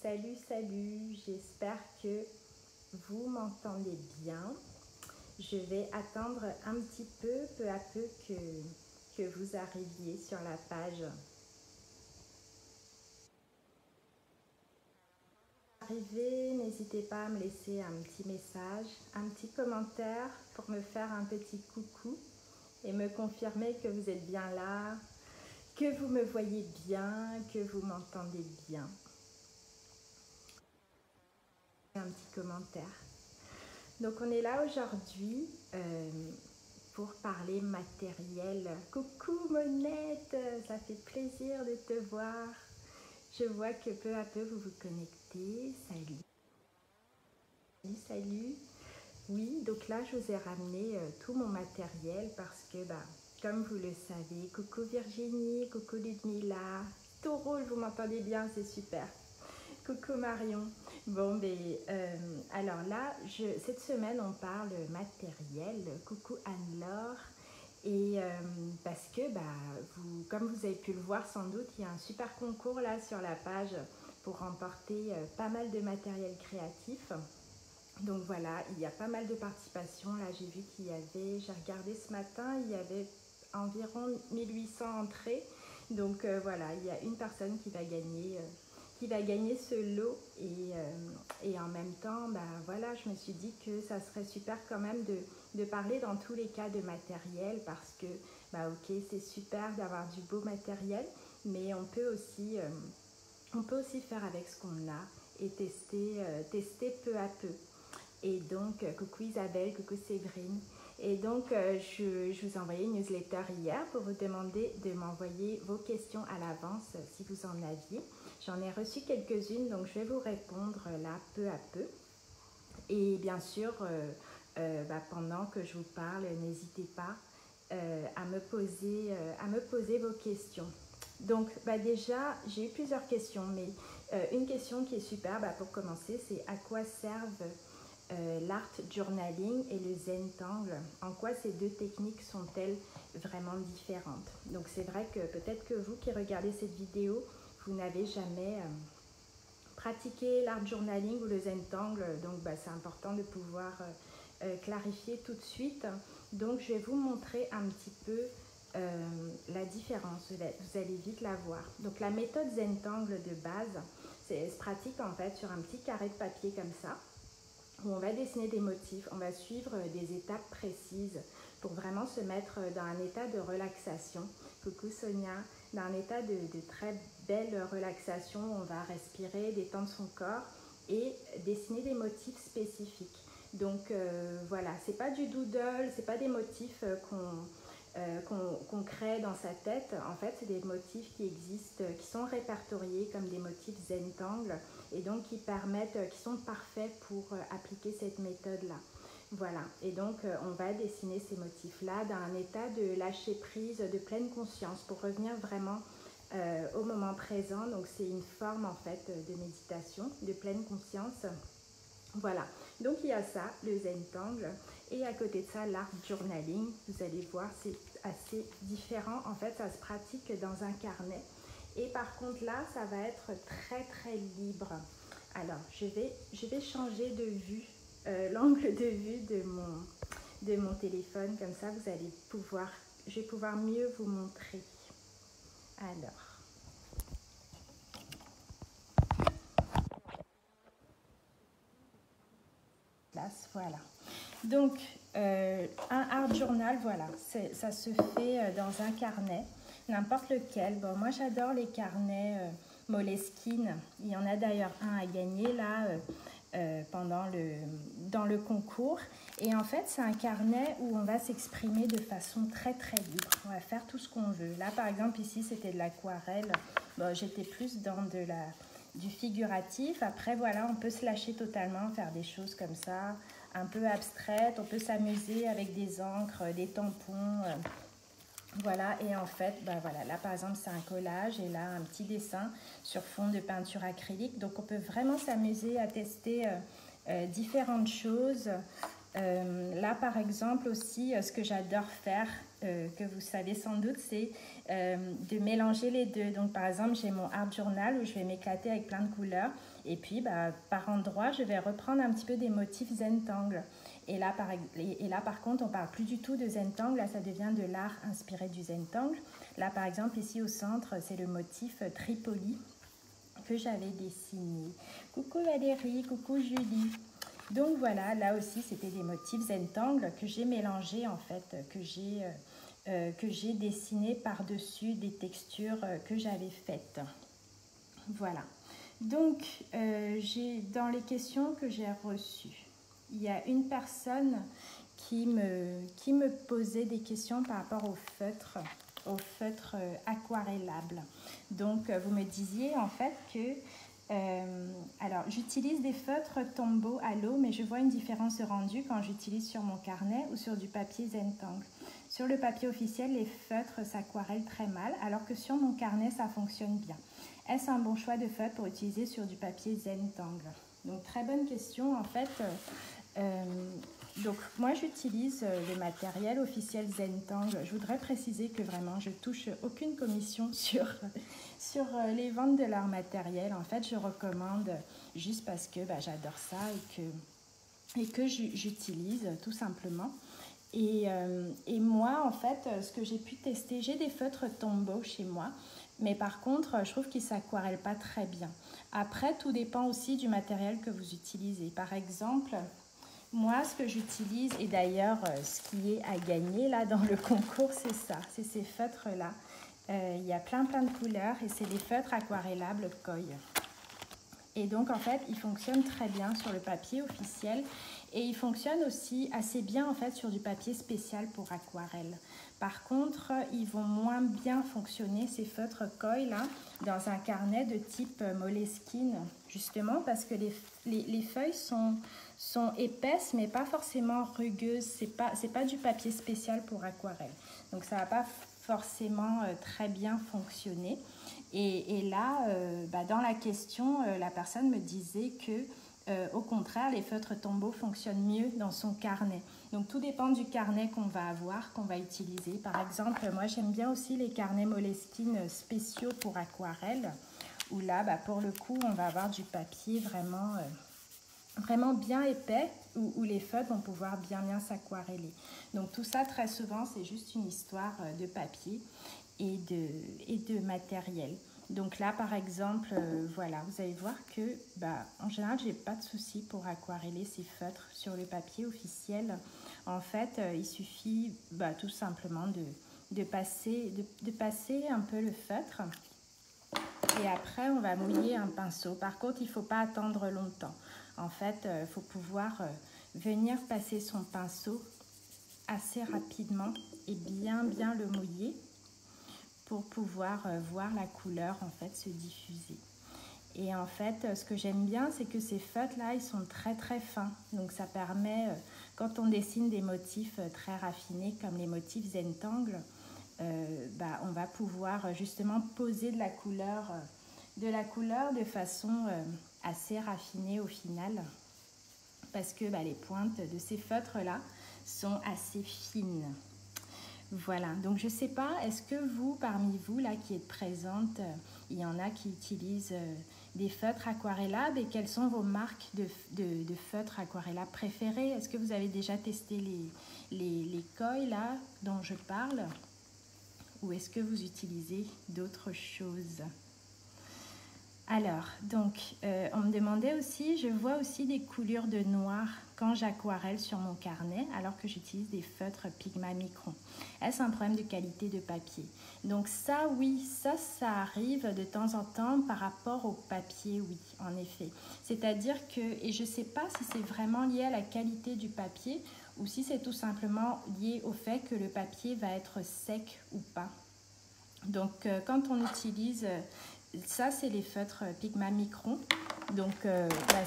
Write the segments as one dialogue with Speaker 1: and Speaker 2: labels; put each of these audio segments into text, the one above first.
Speaker 1: Salut, j'espère que vous m'entendez bien. Je vais attendre un petit peu à peu que vous arriviez sur la page. N'hésitez pas à me laisser un petit message, un petit commentaire pour me faire un petit coucou et me confirmer que vous êtes bien là, que vous me voyez bien, que vous m'entendez bien. Un petit commentaire. Donc on est là aujourd'hui pour parler matériel. Coucou Monette, ça fait plaisir de te voir. Je vois que peu à peu vous vous connectez. Salut. Oui, donc là je vous ai ramené tout mon matériel parce que comme vous le savez, coucou Virginie, coucou Ludmilla, Taureau, vous m'entendez bien, c'est super. Coucou Marion. Bon, alors là, cette semaine, on parle matériel. Coucou Anne-Laure. Et parce que, comme vous avez pu le voir sans doute, il y a un super concours là sur la page pour remporter pas mal de matériel créatif. Donc voilà, il y a pas mal de participation. Là, j'ai vu qu'il y avait, j'ai regardé ce matin, il y avait environ 1800 entrées. Donc voilà, il y a une personne qui va gagner ce lot et en même temps, voilà, je me suis dit que ça serait super quand même de parler dans tous les cas de matériel parce que, ok, c'est super d'avoir du beau matériel, mais on peut aussi faire avec ce qu'on a et tester peu à peu. Et donc, coucou Isabelle, coucou Séverine. Et donc, je vous ai envoyé une newsletter hier pour vous demander de m'envoyer vos questions à l'avance si vous en aviez. J'en ai reçu quelques-unes, donc je vais vous répondre là peu à peu. Et bien sûr, pendant que je vous parle, n'hésitez pas à me poser vos questions. Donc déjà, j'ai eu plusieurs questions, mais une question qui est super pour commencer, c'est à quoi servent l'art journaling et le Zentangle? En quoi ces deux techniques sont-elles vraiment différentes? Donc c'est vrai que peut-être que vous qui regardez cette vidéo, vous n'avez jamais pratiqué l'art journaling ou le Zentangle, donc c'est important de pouvoir clarifier tout de suite. Donc je vais vous montrer un petit peu la différence, vous allez vite la voir. Donc la méthode Zentangle de base, se pratique en fait sur un petit carré de papier comme ça, où on va dessiner des motifs, on va suivre des étapes précises pour vraiment se mettre dans un état de relaxation. Coucou Sonia, dans un état de très belle relaxation, on va respirer, détendre son corps et dessiner des motifs spécifiques. Donc voilà, c'est pas du doodle, c'est pas des motifs qu'on crée dans sa tête. En fait, c'est des motifs qui existent, qui sont répertoriés comme des motifs Zentangle et donc qui sont parfaits pour appliquer cette méthode-là. Voilà, et donc on va dessiner ces motifs-là dans un état de lâcher prise, de pleine conscience pour revenir vraiment au moment présent. Donc c'est une forme en fait de méditation, de pleine conscience. Voilà, donc il y a ça, le Zentangle, et à côté de ça, l'art journaling. Vous allez voir, c'est assez différent. En fait, ça se pratique dans un carnet. Et par contre là, ça va être très très libre. Alors, je vais changer de vue, l'angle de vue de mon téléphone. Comme ça, je vais pouvoir mieux vous montrer. Alors. Voilà. Donc, un art journal, voilà, ça se fait dans un carnet, n'importe lequel. Bon, moi, j'adore les carnets Moleskine. Il y en a d'ailleurs un à gagner là dans le concours. Et en fait, c'est un carnet où on va s'exprimer de façon très, très libre. On va faire tout ce qu'on veut. Là, par exemple, ici, c'était de l'aquarelle. Bon, j'étais plus dans du figuratif. Après, voilà, on peut se lâcher totalement, faire des choses comme ça, un peu abstraites. On peut s'amuser avec des encres, des tampons. Voilà, et en fait, voilà, là par exemple, c'est un collage et là, un petit dessin sur fond de peinture acrylique. Donc, on peut vraiment s'amuser à tester différentes choses. Là, par exemple, aussi, ce que j'adore faire, que vous savez sans doute, c'est de mélanger les deux. Donc, par exemple, j'ai mon art journal où je vais m'éclater avec plein de couleurs. Et puis, par endroit, je vais reprendre un petit peu des motifs Zentangle. Et là, par contre, on ne parle plus du tout de Zentangle. Là, ça devient de l'art inspiré du Zentangle. Là, par exemple, ici au centre, c'est le motif Tripoli que j'avais dessiné. Coucou Valérie, coucou Julie. Donc voilà, là aussi c'était des motifs Zentangle que j'ai mélangés en fait, que j'ai dessiné par-dessus des textures que j'avais faites. Voilà. Donc dans les questions que j'ai reçues, il y a une personne qui me posait des questions par rapport au feutre aquarellable. Donc vous me disiez en fait que alors, j'utilise des feutres Tombow à l'eau, mais je vois une différence de rendu quand j'utilise sur mon carnet ou sur du papier Zentangle. Sur le papier officiel, les feutres s'aquarellent très mal, alors que sur mon carnet, ça fonctionne bien. Est-ce un bon choix de feutre pour utiliser sur du papier Zentangle? Donc, très bonne question. En fait, donc moi j'utilise le matériel officiel Zentangle. Je voudrais préciser que vraiment je touche aucune commission sur les ventes de leur matériel. En fait, je recommande juste parce que j'adore ça et que j'utilise tout simplement. Et moi, en fait, ce que j'ai pu tester, j'ai des feutres Tombow chez moi, mais par contre, je trouve qu'ils ne s'aquarellent pas très bien. Après, tout dépend aussi du matériel que vous utilisez. Par exemple, moi, ce que j'utilise, et d'ailleurs, ce qui est à gagner là dans le concours, c'est ça, c'est ces feutres-là. Il y a plein de couleurs et c'est les feutres aquarellables Koi. Et donc, en fait, ils fonctionnent très bien sur le papier officiel et ils fonctionnent aussi assez bien, en fait, sur du papier spécial pour aquarelle. Par contre, ils vont moins bien fonctionner, ces feutres Koi, là, dans un carnet de type Moleskine, justement, parce que les feuilles sont épaisses, mais pas forcément rugueuses. C'est pas du papier spécial pour aquarelle. Donc, ça va pas forcément très bien fonctionner. Et là, dans la question, la personne me disait que, au contraire, les feutres Tombow fonctionnent mieux dans son carnet. Donc, tout dépend du carnet qu'on va avoir, qu'on va utiliser. Par exemple, moi, j'aime bien aussi les carnets Moleskine spéciaux pour aquarelle, où là, pour le coup, on va avoir du papier vraiment bien épais, où les feutres vont pouvoir bien s'aquareller. Donc, tout ça, très souvent, c'est juste une histoire de papier et de matériel. Donc là, par exemple, voilà, vous allez voir que, en général, j'ai pas de souci pour aquareller ces feutres sur le papier officiel. En fait, il suffit tout simplement de passer un peu le feutre et après, on va mouiller un pinceau. Par contre, il ne faut pas attendre longtemps. En fait, il faut pouvoir venir passer son pinceau assez rapidement et bien le mouiller pour pouvoir voir la couleur en fait se diffuser. Et en fait, ce que j'aime bien, c'est que ces feutres-là, ils sont très fins. Donc ça permet, quand on dessine des motifs très raffinés comme les motifs Zentangle, on va pouvoir justement poser de la couleur de façon assez raffinée au final. Parce que les pointes de ces feutres-là sont assez fines. Voilà, donc je ne sais pas, est-ce que vous, parmi vous, là, qui êtes présente, il y en a qui utilisent des feutres aquarellables et quelles sont vos marques de feutres aquarellables préférées? Est-ce que vous avez déjà testé les Koi, là, dont je parle? Ou est-ce que vous utilisez d'autres choses? Alors, donc, on me demandait aussi, je vois aussi des coulures de noir quand j'aquarelle sur mon carnet, alors que j'utilise des feutres Pigma Micron. Est-ce un problème de qualité de papier? Donc ça, oui, ça arrive de temps en temps par rapport au papier, oui, en effet. C'est-à-dire que, et je ne sais pas si c'est vraiment lié à la qualité du papier ou si c'est tout simplement lié au fait que le papier va être sec ou pas. Donc, quand on utilise... Ça, c'est les feutres Pigma Micron. Donc,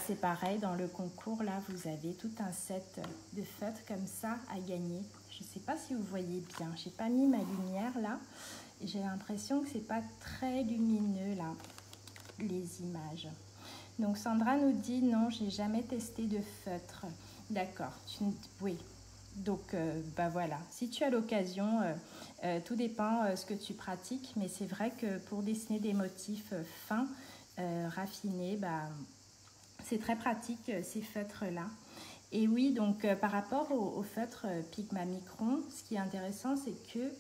Speaker 1: c'est pareil, dans le concours, là, vous avez tout un set de feutres comme ça à gagner. Je ne sais pas si vous voyez bien. Je n'ai pas mis ma lumière, là. J'ai l'impression que ce n'est pas très lumineux, là, les images. Donc, Sandra nous dit, non, je n'ai jamais testé de feutre. d'accord. Oui. Donc, bah voilà. Si tu as l'occasion, tout dépend ce que tu pratiques. Mais c'est vrai que pour dessiner des motifs fins, raffinés, bah, c'est très pratique ces feutres-là. Et oui, donc par rapport au feutre Pigma Micron, ce qui est intéressant, c'est que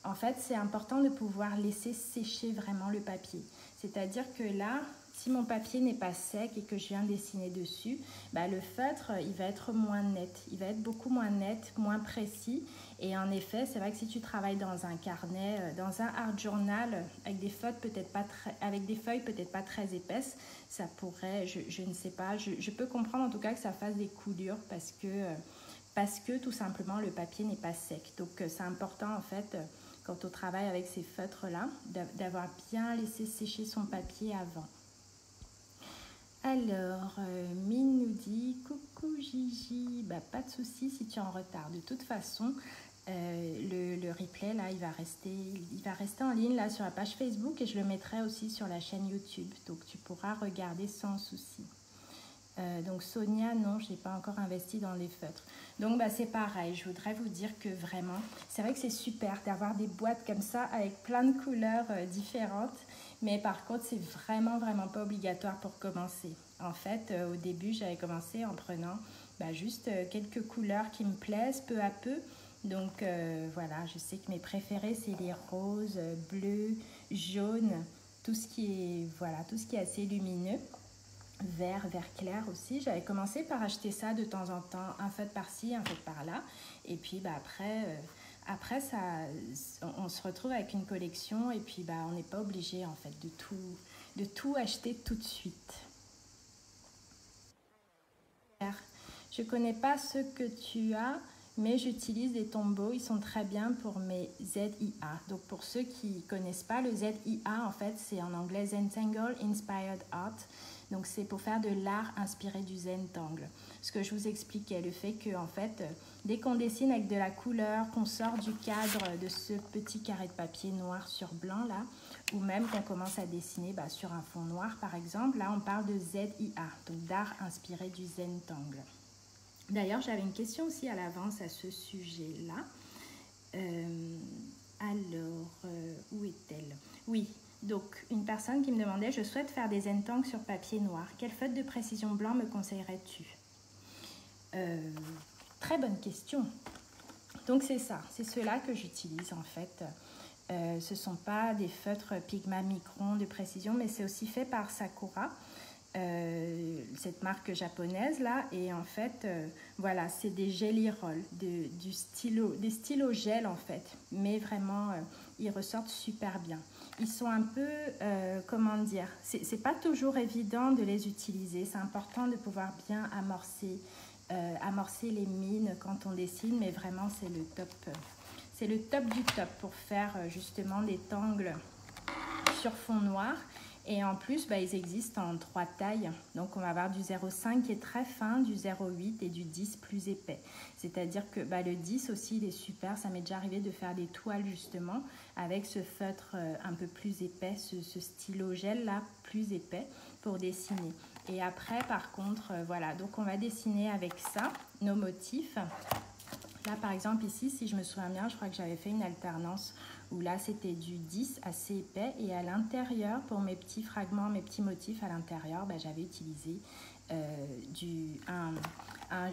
Speaker 1: en fait, c'est important de pouvoir laisser sécher vraiment le papier. C'est-à-dire que là, si mon papier n'est pas sec et que je viens dessiner dessus, bah, le feutre, il va être moins net. Il va être beaucoup moins net, moins précis. Et en effet, c'est vrai que si tu travailles dans un carnet, dans un art journal, avec des feutres peut-être pas très, avec des feuilles peut-être pas très épaisses, ça pourrait, je ne sais pas, je peux comprendre en tout cas que ça fasse des coulures parce que tout simplement le papier n'est pas sec. Donc c'est important en fait quand on travaille avec ces feutres-là d'avoir bien laissé sécher son papier avant. Alors, Mine nous dit « Coucou Gigi, bah, pas de souci si tu es en retard. De toute façon, le replay, là, il va rester en ligne là, sur la page Facebook et je le mettrai aussi sur la chaîne YouTube. Donc, tu pourras regarder sans souci. Donc, Sonia, non, je n'ai pas encore investi dans les feutres. Donc, bah, c'est pareil. Je voudrais vous dire que vraiment, c'est vrai que c'est super d'avoir des boîtes comme ça avec plein de couleurs différentes. Mais par contre, c'est vraiment pas obligatoire pour commencer. En fait, au début, j'avais commencé en prenant juste quelques couleurs qui me plaisent peu à peu. Donc voilà, je sais que mes préférés, c'est les roses, bleus, jaunes, tout ce qui est assez lumineux. Vert clair aussi. J'avais commencé par acheter ça de temps en temps, un feutre par-ci, un feutre par-là. Et puis après ça, on se retrouve avec une collection et puis on n'est pas obligé en fait de tout acheter tout de suite. Je connais pas ceux que tu as, mais j'utilise des tombeaux. Ils sont très bien pour mes ZIA. Donc pour ceux qui connaissent pas, le ZIA en fait c'est en anglais Zentangle Inspired Art. Donc c'est pour faire de l'art inspiré du Zentangle. Ce que je vous expliquais, le fait que en fait, dès qu'on dessine avec de la couleur, qu'on sort du cadre de ce petit carré de papier noir sur blanc là, ou même qu'on commence à dessiner sur un fond noir par exemple, là on parle de ZIA, donc d'art inspiré du Zentangle. D'ailleurs, j'avais une question aussi à l'avance à ce sujet-là. Où est-elle? Oui. Donc, une personne qui me demandait, je souhaite faire des Zentangles sur papier noir. Quelle feutre de précision blanc me conseillerais-tu? Très bonne question. Donc, c'est ça. C'est ceux-là que j'utilise en fait. Ce ne sont pas des feutres Pigma Micron de précision, mais c'est aussi fait par Sakura. Cette marque japonaise là, et en fait voilà, c'est des Gelly Roll, des stylos gel en fait, mais vraiment ils ressortent super bien. Ils sont un peu comment dire, c'est pas toujours évident de les utiliser, c'est important de pouvoir bien amorcer les mines quand on dessine, mais vraiment c'est le top du top pour faire justement des tangles sur fond noir. Et en plus, ils existent en 3 tailles. Donc, on va avoir du 0,5 qui est très fin, du 0,8 et du 10 plus épais. C'est-à-dire que le 10 aussi, il est super. Ça m'est déjà arrivé de faire des toiles justement avec ce feutre un peu plus épais, ce stylo gel là, plus épais pour dessiner. Et après, par contre, voilà. Donc, on va dessiner avec ça nos motifs. Là, par exemple, ici, si je me souviens bien, je crois que j'avais fait une alternance où là, c'était du 10 assez épais. Et à l'intérieur, pour mes petits fragments, mes petits motifs à l'intérieur, j'avais utilisé un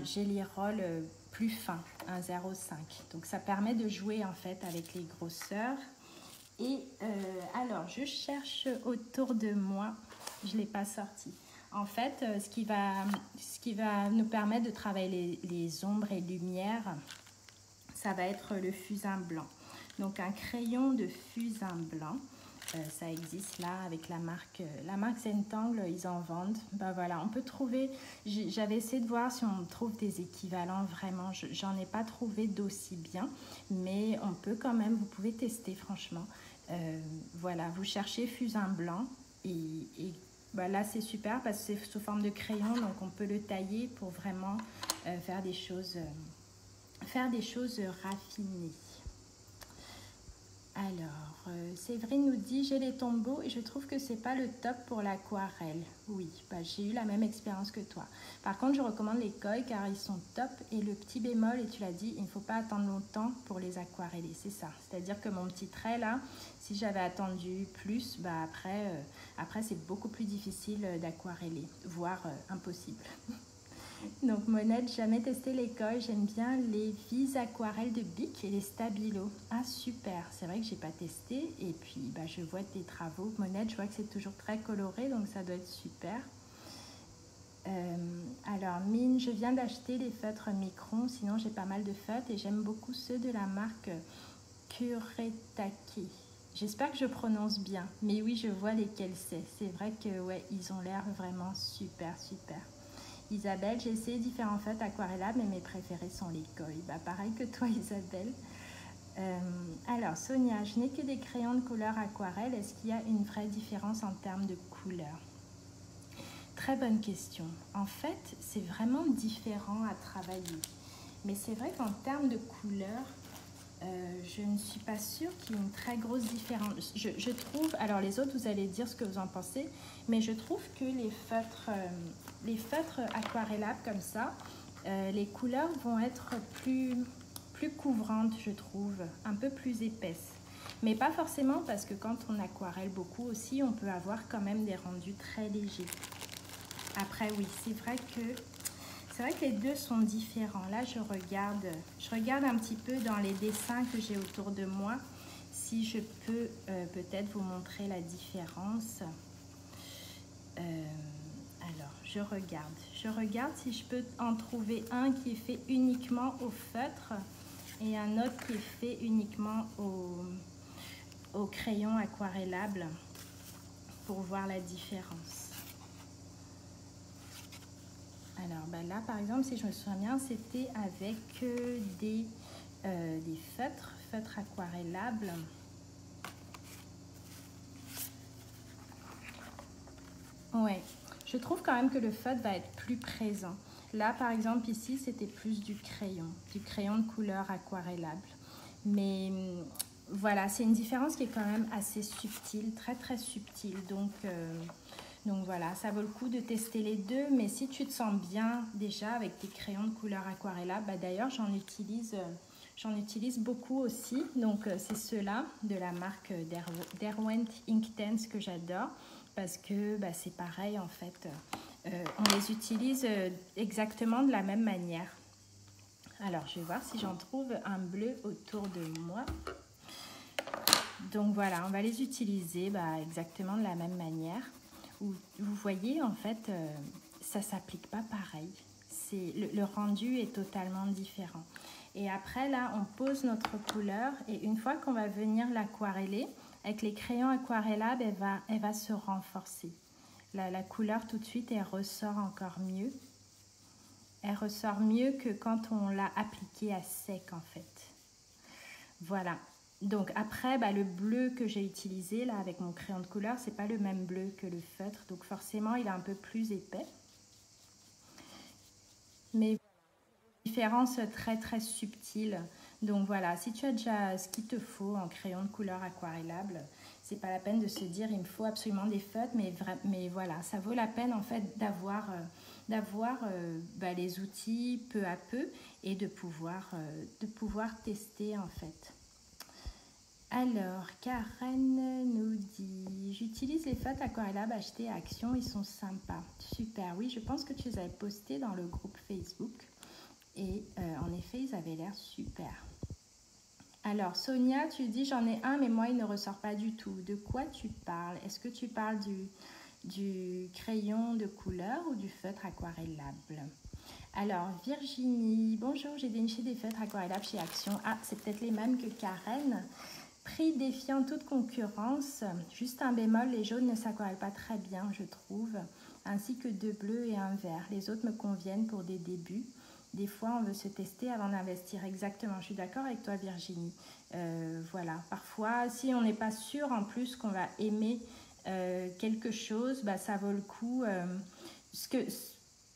Speaker 1: Gelly Roll plus fin, un 0,5. Donc, ça permet de jouer en fait avec les grosseurs. Et alors, je cherche autour de moi. Je ne l'ai pas sorti. En fait, ce qui va nous permettre de travailler les ombres et lumières, ça va être le fusain blanc. Donc, un crayon de fusain blanc, ça existe là avec la marque Zentangle, ils en vendent. Voilà, on peut trouver, j'avais essayé de voir si on trouve des équivalents, vraiment, j'en ai pas trouvé d'aussi bien, mais on peut quand même, vous pouvez tester franchement. Voilà, vous cherchez fusain blanc et là c'est super parce que c'est sous forme de crayon, donc on peut le tailler pour vraiment faire des choses raffinées. Alors, Séverine nous dit, j'ai les tombeaux et je trouve que c'est pas le top pour l'aquarelle. Oui, bah, j'ai eu la même expérience que toi. Par contre, je recommande les koi car ils sont top. Et le petit bémol, et tu l'as dit, il ne faut pas attendre longtemps pour les aquareller. C'est ça. C'est-à-dire que mon petit trait là, si j'avais attendu plus, bah après c'est beaucoup plus difficile d'aquareller, voire impossible. Donc Monette, jamais testé les koi, j'aime bien les vis aquarelles de Bic et les Stabilo. Ah super, c'est vrai que j'ai pas testé et puis bah, je vois tes travaux. Monette, je vois que c'est toujours très coloré donc ça doit être super. Alors Mine, je viens d'acheter les feutres Micron, sinon j'ai pas mal de feutres et j'aime beaucoup ceux de la marque Kuretake. J'espère que je prononce bien, mais oui je vois lesquels c'est. C'est vrai que ouais, ils ont l'air vraiment super super. Isabelle, j'ai essayé différents feutres aquarellables, mais mes préférés sont les koi. Bah, pareil que toi, Isabelle. Alors, Sonia, je n'ai que des crayons de couleur aquarelle. Est-ce qu'il y a une vraie différence en termes de couleur? Très bonne question. En fait, c'est vraiment différent à travailler. Mais c'est vrai qu'en termes de couleur, je ne suis pas sûre qu'il y ait une très grosse différence. Je trouve, alors les autres, vous allez dire ce que vous en pensez, mais je trouve que les feutres aquarellables comme ça, les couleurs vont être plus couvrantes, je trouve, un peu plus épaisses. Mais pas forcément parce que quand on aquarelle beaucoup aussi, on peut avoir quand même des rendus très légers. Après, oui, c'est vrai que les deux sont différents. Là, je regarde un petit peu dans les dessins que j'ai autour de moi, si je peux peut-être vous montrer la différence. Alors, je regarde si je peux en trouver un qui est fait uniquement au feutre et un autre qui est fait uniquement au crayon aquarellable pour voir la différence. Alors ben là, par exemple, si je me souviens bien, c'était avec des feutres aquarellables. Ouais, je trouve quand même que le feutre va être plus présent. Là, par exemple, ici, c'était plus du crayon de couleur aquarellable. Mais voilà, c'est une différence qui est quand même assez subtile, très très subtile. Donc voilà, ça vaut le coup de tester les deux, mais si tu te sens bien déjà avec tes crayons de couleur aquarellable, bah d'ailleurs j'en utilise beaucoup aussi. Donc c'est ceux-là de la marque Derwent Inktense que j'adore parce que bah, c'est pareil en fait, on les utilise exactement de la même manière. Alors je vais voir si j'en trouve un bleu autour de moi. Donc voilà, on va les utiliser bah, exactement de la même manière. Vous voyez, en fait, ça ne s'applique pas pareil. Le rendu est totalement différent. Et après, là, on pose notre couleur. Et une fois qu'on va venir l'aquareller, avec les crayons aquarellables, elle va se renforcer. La couleur, tout de suite, elle ressort encore mieux. Elle ressort mieux que quand on l'a appliquée à sec, en fait. Voilà. Donc après, bah, le bleu que j'ai utilisé là avec mon crayon de couleur, c'est pas le même bleu que le feutre. Donc forcément, il est un peu plus épais. Mais différence très très subtile. Donc voilà, si tu as déjà ce qu'il te faut en crayon de couleur aquarellable, c'est pas la peine de se dire il me faut absolument des feutres, mais voilà, ça vaut la peine en fait d'avoir bah, les outils peu à peu et de pouvoir tester en fait. Alors, Karen nous dit, j'utilise les feutres aquarellables achetés à Action, ils sont sympas. Super, oui, je pense que tu les avais postés dans le groupe Facebook. Et en effet, ils avaient l'air super. Alors, Sonia, tu dis, j'en ai un, mais moi, il ne ressort pas du tout. De quoi tu parles? Est-ce que tu parles du crayon de couleur ou du feutre aquarellable? Alors, Virginie, bonjour, j'ai déniché des feutres aquarellables chez Action. Ah, c'est peut-être les mêmes que Karen. Prix défiant toute concurrence, juste un bémol, les jaunes ne s'aquarellent pas très bien, je trouve, ainsi que deux bleus et un vert. Les autres me conviennent pour des débuts. Des fois, on veut se tester avant d'investir. Exactement, je suis d'accord avec toi, Virginie. Voilà, parfois, si on n'est pas sûr en plus qu'on va aimer quelque chose, bah, ça vaut le coup.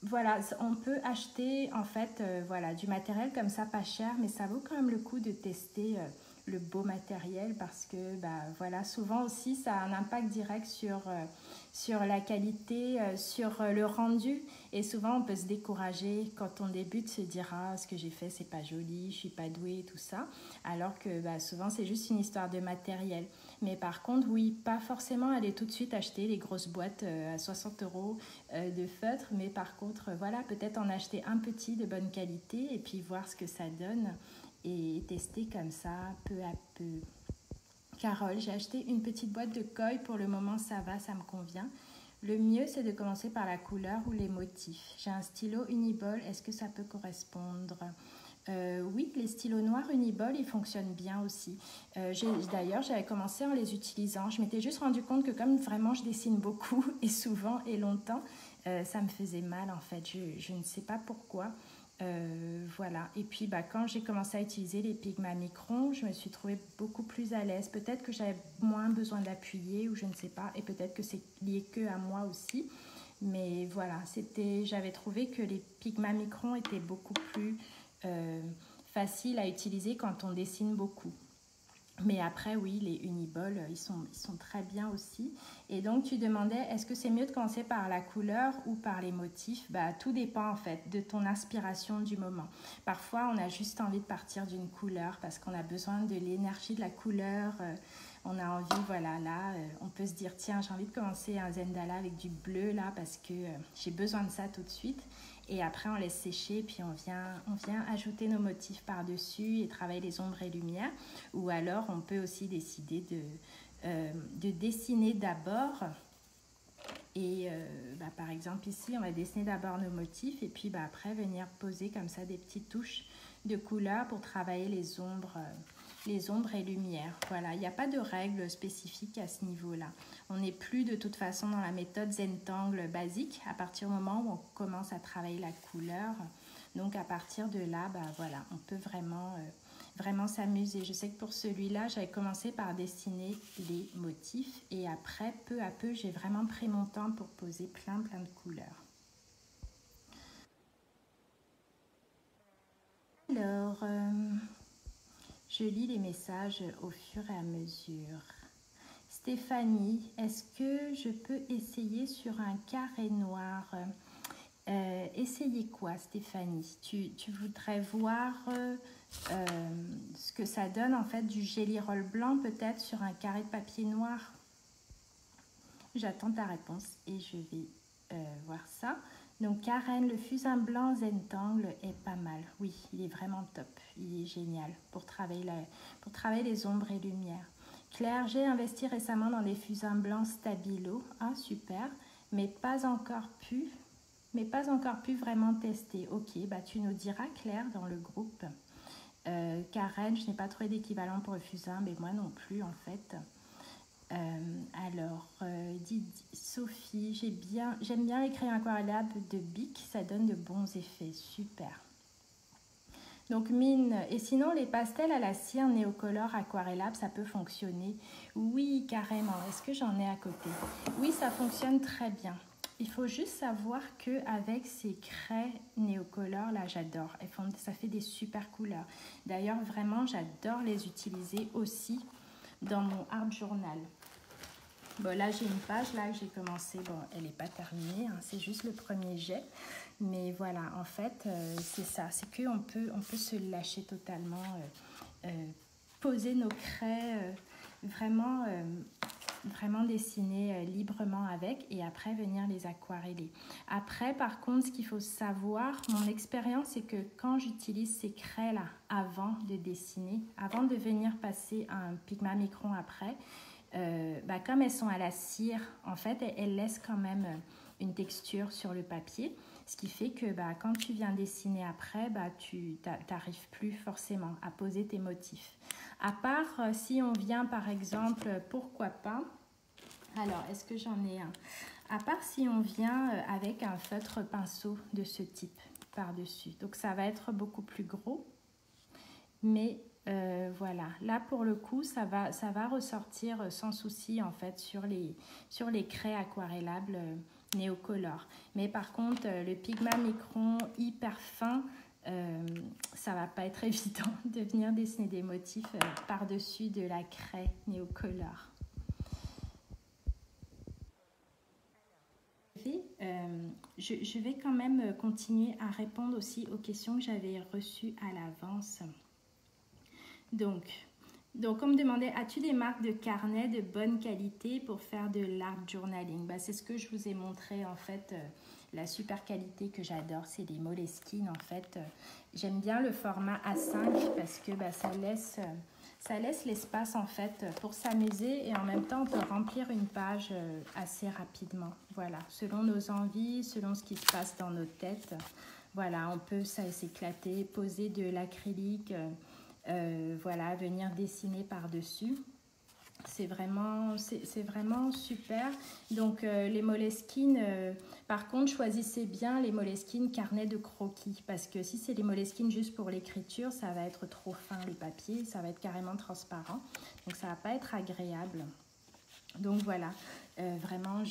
Speaker 1: Voilà, on peut acheter en fait voilà, du matériel comme ça pas cher, mais ça vaut quand même le coup de tester le beau matériel parce que voilà, souvent aussi ça a un impact direct sur la qualité, sur le rendu, et souvent on peut se décourager quand on débute, se dire ah, ce que j'ai fait c'est pas joli, je suis pas douée, tout ça, alors que souvent c'est juste une histoire de matériel. Mais par contre oui, pas forcément aller tout de suite acheter les grosses boîtes à 60 € de feutre, mais par contre voilà, peut-être en acheter un petit de bonne qualité et puis voir ce que ça donne et tester comme ça peu à peu. Carole, j'ai acheté une petite boîte de colle, pour le moment ça va, ça me convient. Le mieux c'est de commencer par la couleur ou les motifs. J'ai un stylo Uniball, est-ce que ça peut correspondre? Oui, les stylos noirs Uniball, ils fonctionnent bien aussi. D'ailleurs, j'avais commencé en les utilisant. Je m'étais juste rendu compte que comme vraiment je dessine beaucoup et souvent et longtemps, ça me faisait mal en fait. Je ne sais pas pourquoi. Voilà. Et puis quand j'ai commencé à utiliser les Pigma Micron, je me suis trouvée beaucoup plus à l'aise. Peut-être que j'avais moins besoin d'appuyer ou je ne sais pas. Et peut-être que c'est lié que à moi aussi. Mais voilà, j'avais trouvé que les Pigma Micron étaient beaucoup plus faciles à utiliser quand on dessine beaucoup. Mais après, oui, les Uniball, ils sont très bien aussi. Et donc, tu demandais, est-ce que c'est mieux de commencer par la couleur ou par les motifs? Tout dépend en fait de ton inspiration du moment. Parfois, on a juste envie de partir d'une couleur parce qu'on a besoin de l'énergie de la couleur. On a envie, voilà, là, on peut se dire, tiens, j'ai envie de commencer un Zendala avec du bleu là parce que j'ai besoin de ça tout de suite. Et après, on laisse sécher, puis on vient ajouter nos motifs par-dessus et travailler les ombres et lumières. Ou alors, on peut aussi décider de dessiner d'abord. Et par exemple, ici, on va dessiner d'abord nos motifs et puis après, venir poser comme ça des petites touches de couleur pour travailler les ombres et lumières. Voilà, il n'y a pas de règles spécifiques à ce niveau-là. On n'est plus de toute façon dans la méthode Zentangle basique à partir du moment où on commence à travailler la couleur. Donc à partir de là, voilà, on peut vraiment s'amuser. Je sais que pour celui-là, j'avais commencé par dessiner les motifs et après, peu à peu, j'ai vraiment pris mon temps pour poser plein de couleurs. Alors, je lis les messages au fur et à mesure. Stéphanie, est-ce que je peux essayer sur un carré noir? Essayer quoi, Stéphanie? Tu voudrais voir ce que ça donne en fait du Gelly Roll blanc peut-être sur un carré de papier noir? J'attends ta réponse et je vais voir ça. Donc Karen, le fusain blanc Zentangle est pas mal. Oui, il est vraiment top. Il est génial pour travailler les ombres et lumières. Claire, j'ai investi récemment dans des fusains blancs Stabilo. Ah, super. Mais pas encore pu vraiment tester. Ok, tu nous diras, Claire, dans le groupe. Karen, je n'ai pas trouvé d'équivalent pour le fusain, mais moi non plus, en fait. Sophie, j'aime bien les crayons aquarellables de Bic, ça donne de bons effets, super. Donc Mine, et sinon les pastels à la cire néocolore aquarellable, ça peut fonctionner? Oui, carrément, est-ce que j'en ai à côté? Oui, ça fonctionne très bien. Il faut juste savoir qu'avec ces craies néocolores, là, j'adore. Ça fait des super couleurs. D'ailleurs, vraiment, j'adore les utiliser aussi dans mon art journal. Bon, là, j'ai une page là que j'ai commencé. Bon, elle n'est pas terminée, hein, c'est juste le premier jet. Mais voilà, en fait, c'est ça. C'est qu'on peut se lâcher totalement, poser nos craies, vraiment dessiner librement avec et après venir les aquareller. Après, par contre, ce qu'il faut savoir, mon expérience, c'est que quand j'utilise ces craies-là avant de dessiner, avant de venir passer un Pigma Micron après, comme elles sont à la cire, en fait, elles laissent quand même une texture sur le papier, ce qui fait que quand tu viens dessiner après, tu n'arrives plus forcément à poser tes motifs. À part si on vient par exemple, pourquoi pas, alors est-ce que j'en ai un? À part si on vient avec un feutre pinceau de ce type par-dessus, donc ça va être beaucoup plus gros, mais voilà, là pour le coup ça va ressortir sans souci en fait sur les craies aquarellables néocolores. Mais par contre le Pigma Micron hyper fin, ça va pas être évident de venir dessiner des motifs par-dessus de la craie Neocolor. Je vais quand même continuer à répondre aussi aux questions que j'avais reçues à l'avance. Donc, on me demandait, as-tu des marques de carnet de bonne qualité pour faire de l'art journaling? C'est ce que je vous ai montré en fait. La super qualité que j'adore, c'est les Moleskine en fait. J'aime bien le format A5 parce que ça laisse l'espace en fait pour s'amuser et en même temps on peut remplir une page assez rapidement. Voilà, selon nos envies, selon ce qui se passe dans nos têtes. Voilà, on peut s'éclater, poser de l'acrylique, voilà, venir dessiner par-dessus. C'est vraiment super. Donc les Moleskine, par contre, choisissez bien les Moleskine carnet de croquis. Parce que si c'est les Moleskine juste pour l'écriture, ça va être trop fin le papier, ça va être carrément transparent. Donc ça va pas être agréable. Donc voilà, vraiment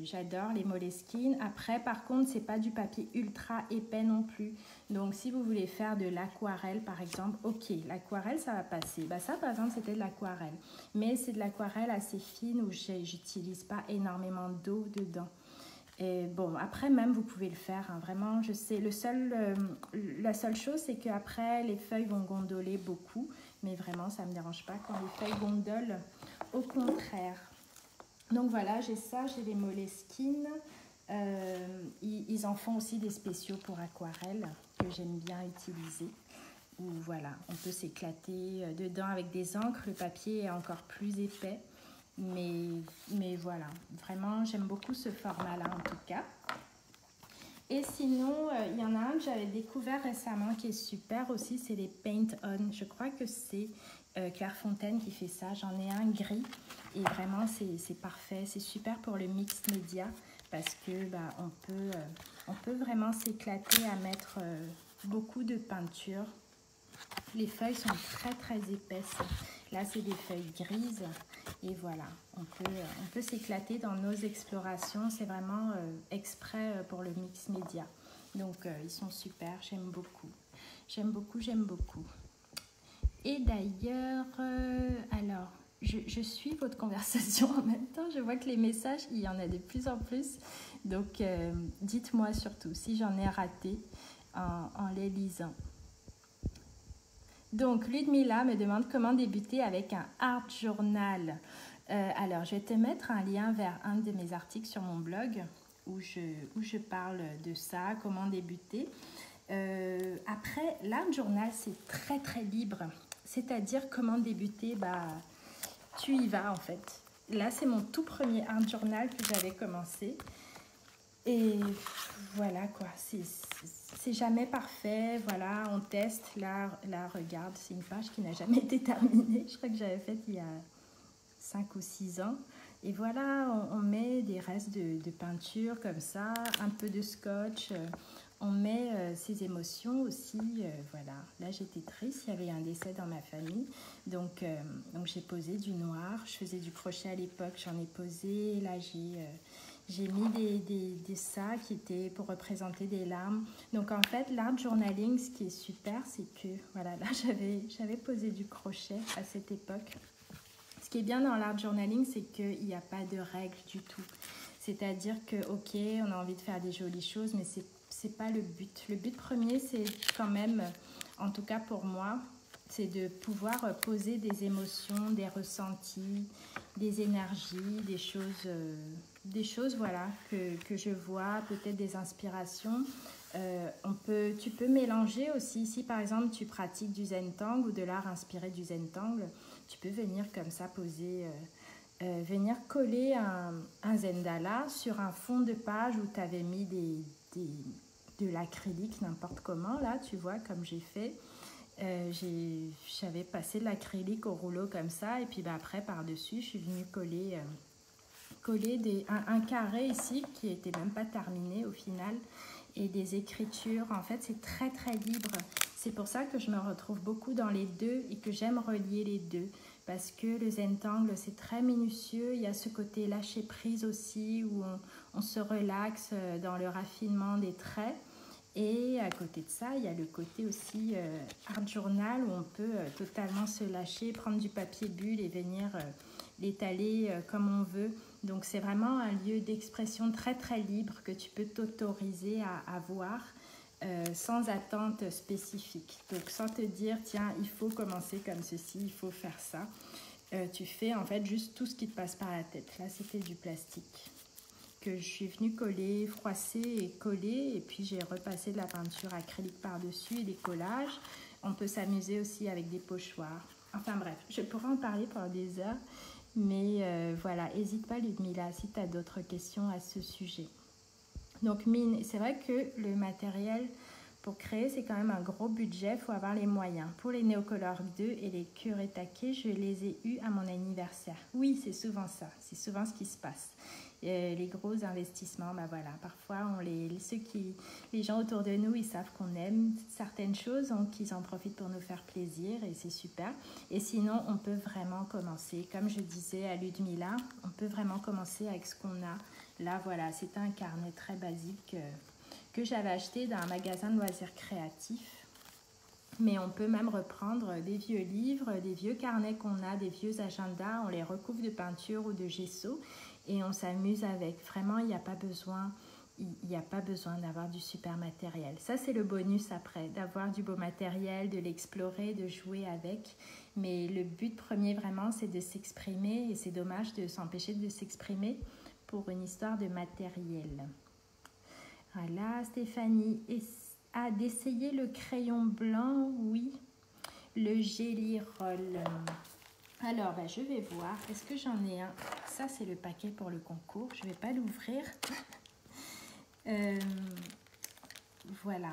Speaker 1: j'adore les Moleskine. Après par contre c'est pas du papier ultra épais non plus. Donc si vous voulez faire de l'aquarelle par exemple, ok, l'aquarelle ça va passer. Ça par exemple c'était de l'aquarelle. Mais c'est de l'aquarelle assez fine où j'utilise pas énormément d'eau dedans. Et bon, après même vous pouvez le faire, hein, vraiment je sais. La seule chose c'est qu'après les feuilles vont gondoler beaucoup. Mais vraiment ça me dérange pas quand les feuilles gondolent, au contraire. Donc voilà, j'ai ça, j'ai les Moleskine. Ils en font aussi des spéciaux pour aquarelle que j'aime bien utiliser. Où voilà, on peut s'éclater dedans avec des encres. Le papier est encore plus épais. Mais voilà, vraiment, j'aime beaucoup ce format-là en tout cas. Et sinon, il y en a un que j'avais découvert récemment qui est super aussi, c'est les Paint On. Je crois que c'est Clairefontaine qui fait ça. J'en ai un gris et vraiment c'est parfait. C'est super pour le mix média parce que on peut vraiment s'éclater à mettre beaucoup de peinture. Les feuilles sont très très épaisses. Là c'est des feuilles grises et voilà, on peut s'éclater dans nos explorations. C'est vraiment exprès pour le mix média. Donc ils sont super, j'aime beaucoup. J'aime beaucoup. Et d'ailleurs, alors, je suis votre conversation en même temps. Je vois que les messages, il y en a de plus en plus. Donc, dites-moi surtout si j'en ai raté en les lisant. Donc, Ludmilla me demande comment débuter avec un art journal. Alors, je vais te mettre un lien vers un de mes articles sur mon blog où je parle de ça, comment débuter. Après, l'art journal, c'est très très libre. C'est-à-dire comment débuter, tu y vas en fait. Là, c'est mon tout premier art journal que j'avais commencé. Et voilà quoi, c'est jamais parfait. Voilà, on teste. Là regarde, c'est une page qui n'a jamais été terminée. Je crois que j'avais faite il y a 5 ou 6 ans. Et voilà, on met des restes de peinture comme ça, un peu de scotch. On met ses émotions aussi. Voilà, là j'étais triste, il y avait un décès dans ma famille. Donc j'ai posé du noir. Je faisais du crochet à l'époque, j'en ai posé. Là j'ai mis des sacs qui étaient pour représenter des larmes. Donc en fait, l'art journaling, ce qui est super, c'est que voilà, là j'avais posé du crochet à cette époque. Ce qui est bien dans l'art journaling, c'est qu'il n'y a pas de règles du tout. C'est-à-dire que, ok, on a envie de faire des jolies choses, mais c'est pas le but. Le but premier, c'est quand même, en tout cas pour moi, c'est de pouvoir poser des émotions, des ressentis, des énergies, des choses voilà, que je vois, peut-être des inspirations. Tu peux mélanger aussi, si par exemple tu pratiques du Zentangle ou de l'art inspiré du Zentangle, tu peux venir comme ça poser, venir coller un Zendala sur un fond de page où tu avais mis de l'acrylique, n'importe comment, là, tu vois, comme j'ai fait. J'avais passé de l'acrylique au rouleau comme ça, et puis après, par-dessus, je suis venue coller un carré ici, qui n'était même pas terminé au final, et des écritures. En fait, c'est très, très libre. C'est pour ça que je me retrouve beaucoup dans les deux et que j'aime relier les deux. Parce que le Zentangle, c'est très minutieux. Il y a ce côté lâcher prise aussi, où on se relaxe dans le raffinement des traits. Et à côté de ça, il y a le côté aussi art journal où on peut totalement se lâcher, prendre du papier bulle et venir l'étaler comme on veut. Donc c'est vraiment un lieu d'expression très très libre que tu peux t'autoriser à avoir sans attente spécifique. Donc sans te dire tiens il faut commencer comme ceci, il faut faire ça. Tu fais en fait juste tout ce qui te passe par la tête. Là c'était du plastique que je suis venue coller, froisser et coller, et puis j'ai repassé de la peinture acrylique par-dessus et des collages. On peut s'amuser aussi avec des pochoirs. Enfin bref, je pourrais en parler pendant des heures, mais voilà, n'hésite pas Ludmila si tu as d'autres questions à ce sujet. Donc mine, c'est vrai que le matériel pour créer, c'est quand même un gros budget, il faut avoir les moyens. Pour les Neocolor 2 et les Kuretake, je les ai eus à mon anniversaire. Oui, c'est souvent ça, c'est souvent ce qui se passe. Les gros investissements, bah voilà, parfois les gens autour de nous, ils savent qu'on aime certaines choses, donc ils en profitent pour nous faire plaisir et c'est super. Et sinon, on peut vraiment commencer, comme je disais à Ludmila, on peut vraiment commencer avec ce qu'on a. Là, voilà, c'est un carnet très basique que j'avais acheté dans un magasin de loisirs créatifs. Mais on peut même reprendre des vieux livres, des vieux carnets qu'on a, des vieux agendas, on les recouvre de peinture ou de gesso et on s'amuse avec. Vraiment, il n'y a pas besoin d'avoir du super matériel. Ça, c'est le bonus après, d'avoir du beau matériel, de l'explorer, de jouer avec. Mais le but premier, vraiment, c'est de s'exprimer et c'est dommage de s'empêcher de s'exprimer pour une histoire de matériel. Voilà, Stéphanie. D'essayer le crayon blanc, oui. Le Gelly Roll. Alors, je vais voir. Est-ce que j'en ai un? Ça, c'est le paquet pour le concours. Je ne vais pas l'ouvrir. Voilà.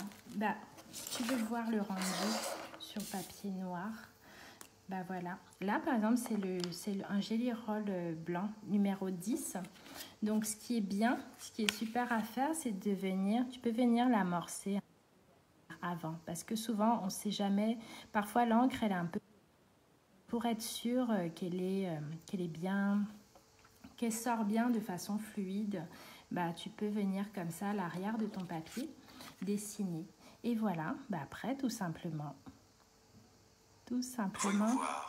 Speaker 1: Si tu veux voir le rendu sur papier noir, voilà. Là, par exemple, c'est un Gelly Roll blanc numéro 10. Donc, ce qui est bien, ce qui est super à faire, c'est tu peux venir l'amorcer avant. Parce que souvent, on ne sait jamais. Parfois, l'encre, elle est un peu... Pour être sûr qu'elle est bien, qu'elle sort bien de façon fluide, tu peux venir comme ça à l'arrière de ton papier, dessiner. Et voilà, après, tout simplement.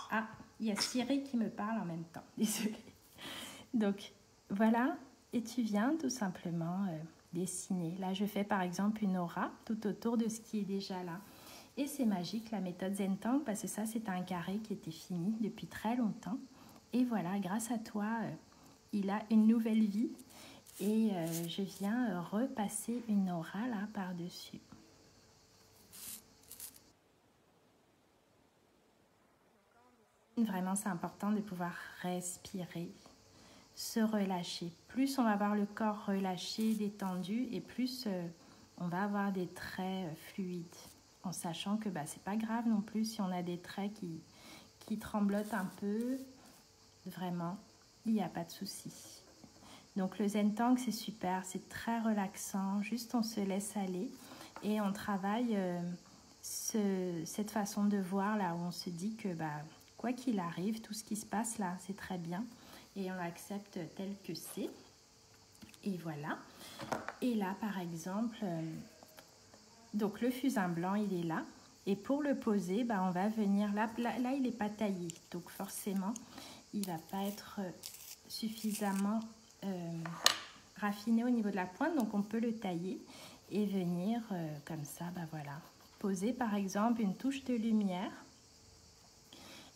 Speaker 1: Ah, il y a Siri qui me parle en même temps. Désolée. Donc, voilà. Et tu viens tout simplement dessiner. Là, je fais par exemple une aura tout autour de ce qui est déjà là. Et c'est magique, la méthode Zentangle, parce que ça, c'est un carré qui était fini depuis très longtemps. Et voilà, grâce à toi, il a une nouvelle vie. Et je viens repasser une aura là par-dessus. Vraiment, c'est important de pouvoir respirer, se relâcher. Plus on va avoir le corps relâché, détendu, et plus on va avoir des traits fluides. En sachant que c'est pas grave non plus si on a des traits qui tremblotent un peu. Vraiment, il n'y a pas de souci. Donc le Zentangle, c'est super, c'est très relaxant. Juste on se laisse aller et on travaille cette façon de voir là où on se dit que quoi qu'il arrive, tout ce qui se passe là, c'est très bien. Et on l'accepte tel que c'est. Et voilà. Et là, par exemple... Donc le fusain blanc, il est là. Et pour le poser, on va venir... Là il n'est pas taillé. Donc forcément, il ne va pas être suffisamment raffiné au niveau de la pointe. Donc on peut le tailler et venir comme ça, voilà. Poser par exemple une touche de lumière.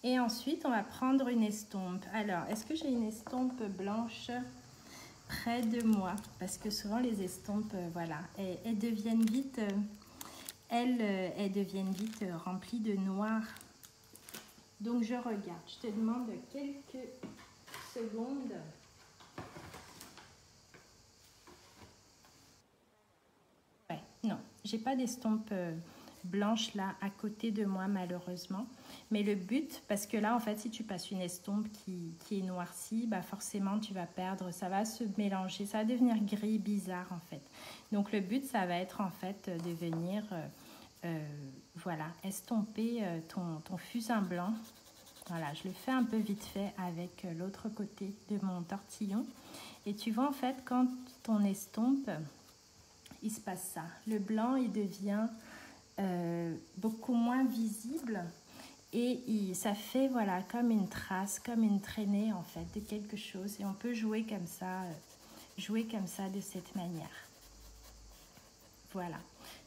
Speaker 1: Et ensuite, on va prendre une estompe. Alors, est-ce que j'ai une estompe blanche près de moi? Parce que souvent, les estompes, voilà, elles deviennent vite... elles deviennent vite remplies de noir. Donc, je regarde. Je te demande quelques secondes. Ouais, non, j'ai pas d'estompe blanche là à côté de moi, malheureusement. Mais le but, parce que là, en fait, si tu passes une estompe qui est noircie, forcément, tu vas perdre, ça va se mélanger, ça va devenir gris, bizarre, en fait. Donc, le but, ça va être, en fait, de venir... voilà, estomper ton fusain blanc. Voilà, je le fais un peu vite fait avec l'autre côté de mon tortillon. Et tu vois, en fait, quand ton estompe, il se passe ça. Le blanc, il devient beaucoup moins visible et ça fait voilà, comme une trace, comme une traînée en fait de quelque chose. Et on peut jouer comme ça de cette manière. Voilà.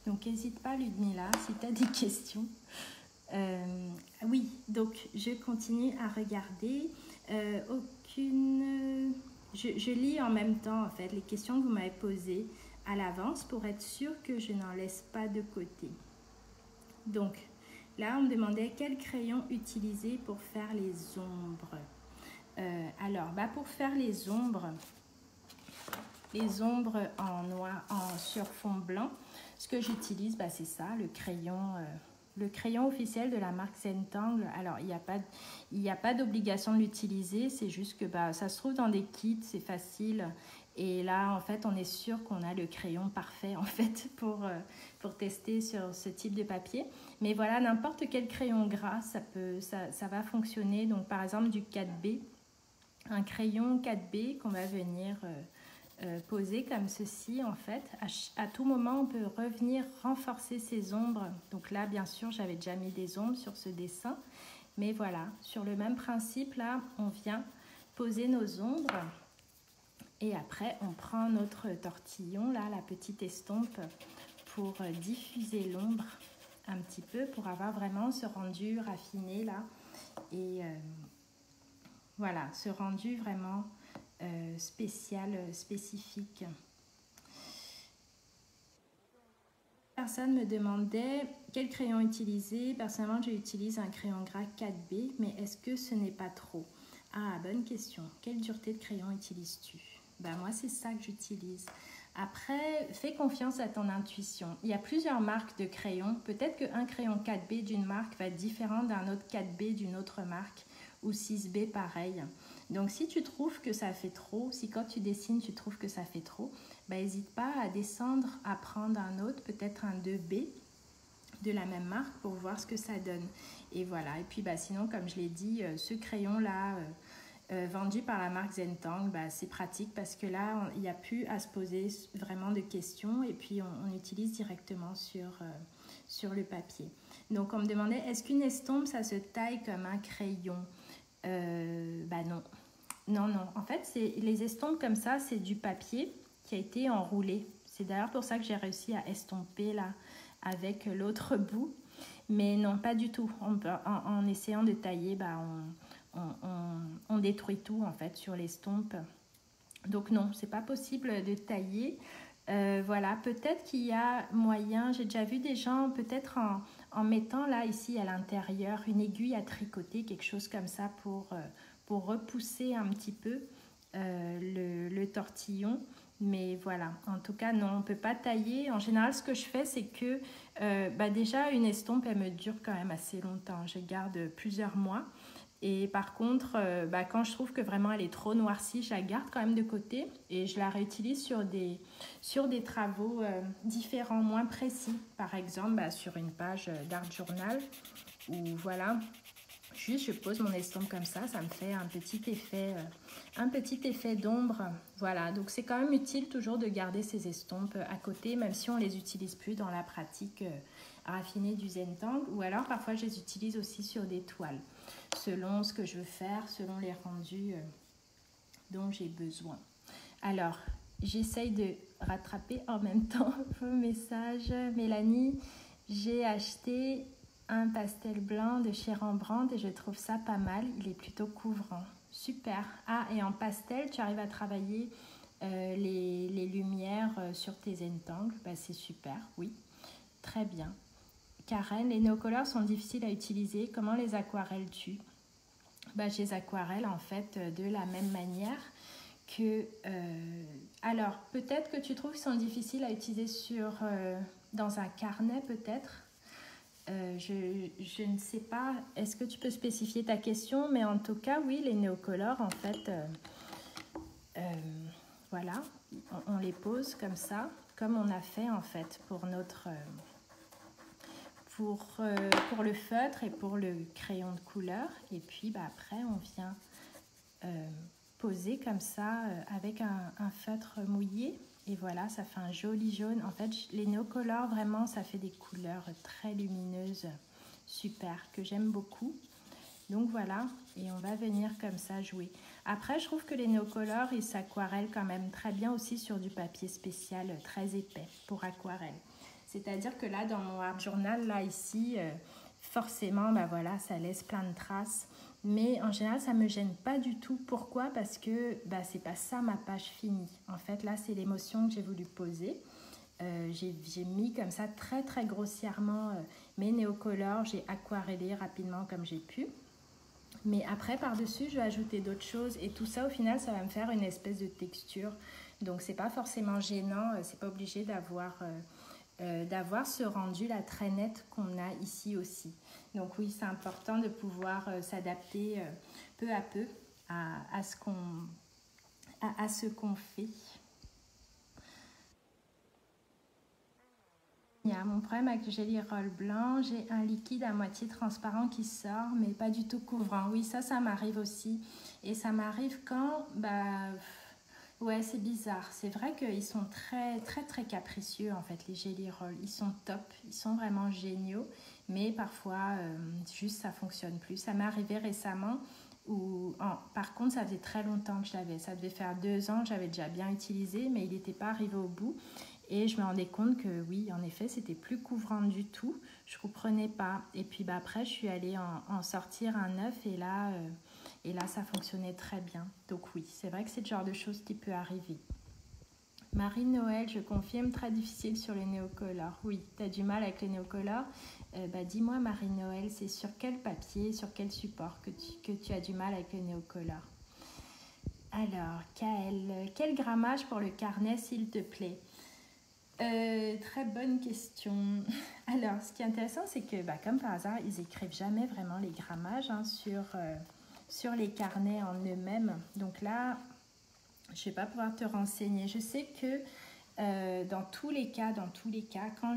Speaker 1: Donc, n'hésite pas, Ludmila, si tu as des questions. Oui, donc je continue à regarder. Je lis en même temps, en fait, les questions que vous m'avez posées à l'avance pour être sûre que je n'en laisse pas de côté. Donc, là, on me demandait quel crayon utiliser pour faire les ombres. Alors, pour faire les ombres en noir, sur fond blanc, ce que j'utilise, c'est ça, le crayon officiel de la marque Zentangle. Alors, il n'y a pas d'obligation de l'utiliser, c'est juste que ça se trouve dans des kits, c'est facile. Et là, en fait, on est sûr qu'on a le crayon parfait, en fait, pour tester sur ce type de papier. Mais voilà, n'importe quel crayon gras, ça va fonctionner. Donc, par exemple, du 4B, un crayon 4B qu'on va venir poser comme ceci, en fait. À tout moment, on peut revenir renforcer ces ombres. Donc là, bien sûr, j'avais déjà mis des ombres sur ce dessin. Mais voilà, sur le même principe, là, on vient poser nos ombres. Et après, on prend notre tortillon, là, la petite estompe, pour diffuser l'ombre un petit peu, pour avoir vraiment ce rendu raffiné, là. Et voilà, ce rendu vraiment spécial, spécifique. Personne me demandait quel crayon utiliser. Personnellement, j'utilise un crayon gras 4B, mais est-ce que ce n'est pas trop? Ah, bonne question. Quelle dureté de crayon utilises-tu? Moi, c'est ça que j'utilise. Après, fais confiance à ton intuition. Il y a plusieurs marques de crayons. Peut-être qu'un crayon 4B d'une marque va être différent d'un autre 4B d'une autre marque, ou 6B pareil. Donc, si tu trouves que ça fait trop, si quand tu dessines, tu trouves que ça fait trop, n'hésite pas à descendre, à prendre un autre, peut-être un 2B de la même marque pour voir ce que ça donne. Et voilà. Et puis, sinon, comme je l'ai dit, ce crayon-là, vendu par la marque Zentangle, c'est pratique parce que là, il n'y a plus à se poser vraiment de questions et puis on utilise directement sur le papier. Donc, on me demandait, est-ce qu'une estompe, ça se taille comme un crayon? Non. Non. En fait, les estompes comme ça, c'est du papier qui a été enroulé. C'est d'ailleurs pour ça que j'ai réussi à estomper là avec l'autre bout. Mais non, pas du tout. En essayant de tailler, on détruit tout en fait sur l'estompe. Donc non, c'est pas possible de tailler. Voilà, peut-être qu'il y a moyen, j'ai déjà vu des gens peut-être en mettant là ici à l'intérieur une aiguille à tricoter, quelque chose comme ça pour repousser un petit peu le tortillon. Mais voilà, en tout cas non, on ne peut pas tailler. En général, ce que je fais, c'est que déjà une estompe, elle me dure quand même assez longtemps. Je garde plusieurs mois. Et par contre, quand je trouve que vraiment elle est trop noircie, je la garde quand même de côté et je la réutilise sur des travaux différents, moins précis. Par exemple, sur une page d'art journal où voilà, juste je pose mon estompe comme ça me fait un petit effet d'ombre. Voilà, donc c'est quand même utile toujours de garder ces estompes à côté, même si on ne les utilise plus dans la pratique raffinée du Zentangle. Ou alors parfois je les utilise aussi sur des toiles, selon ce que je veux faire, selon les rendus dont j'ai besoin. Alors, j'essaye de rattraper en même temps vos messages. Mélanie, j'ai acheté un pastel blanc de chez Rembrandt et je trouve ça pas mal. Il est plutôt couvrant. Super. Ah, et en pastel, tu arrives à travailler les lumières sur tes Zentangle. C'est super, oui. Très bien. Karen, les néocolores sont difficiles à utiliser. Comment les aquarelles-tu? Je les aquarelle en fait de la même manière que... alors, peut-être que tu trouves qu'ils sont difficiles à utiliser dans un carnet peut-être. Je ne sais pas, est-ce que tu peux spécifier ta question? Mais en tout cas, oui, les néocolores, en fait, voilà, on les pose comme ça, comme on a fait en fait pour notre... pour le feutre et pour le crayon de couleur. Et puis après, on vient poser comme ça avec un feutre mouillé Et voilà, ça fait un joli jaune. En fait, les Neocolor, vraiment, ça fait des couleurs très lumineuses, super, que j'aime beaucoup. Donc voilà, et on va venir comme ça jouer. Après, je trouve que les Neocolor, ils s'aquarellent quand même très bien aussi sur du papier spécial très épais pour aquarelle. C'est-à-dire que là, dans mon art journal, là, ici, forcément, bah voilà, ça laisse plein de traces. Mais en général, ça ne me gêne pas du tout. Pourquoi? Parce que bah, c'est pas ça ma page finie. En fait, là, c'est l'émotion que j'ai voulu poser. J'ai mis comme ça très, très grossièrement mes Neocolor. J'ai aquarellé rapidement comme j'ai pu. Mais après, par-dessus, je vais ajouter d'autres choses. Et tout ça, au final, ça va me faire une espèce de texture. Donc, c'est pas forcément gênant. C'est pas obligé d'avoir ce rendu là très net qu'on a ici aussi. Donc oui, c'est important de pouvoir s'adapter peu à peu à ce qu'on fait. Mon problème avec le Jelly Roll blanc, j'ai un liquide à moitié transparent qui sort, mais pas du tout couvrant. Oui, ça m'arrive aussi. Et ça m'arrive quand... ouais, c'est bizarre. C'est vrai qu'ils sont très, très, très capricieux, en fait, les Jelly Roll. Ils sont top, ils sont vraiment géniaux. Mais parfois, juste, ça ne fonctionne plus. Ça m'est arrivé récemment par contre, ça faisait très longtemps que je l'avais. Ça devait faire 2 ans, j'avais déjà bien utilisé, mais il n'était pas arrivé au bout. Et je me rendais compte que oui, en effet, c'était plus couvrant du tout. Je ne comprenais pas. Et puis après, je suis allée en sortir un neuf et là, ça fonctionnait très bien. Donc oui, c'est vrai que c'est le genre de choses qui peut arriver. Marie-Noël, je confirme, très difficile sur les Neocolor. Oui, tu as du mal avec les Neocolor. Dis-moi, Marie-Noël, c'est sur quel papier, sur quel support que tu as du mal avec les Neocolor? Alors, Kael, quel grammage pour le carnet, s'il te plaît? Très bonne question. Alors, ce qui est intéressant, c'est que, comme par hasard, ils écrivent jamais vraiment les grammages sur les carnets en eux-mêmes. Donc là, je ne vais pas pouvoir te renseigner. Je sais que dans tous les cas, quand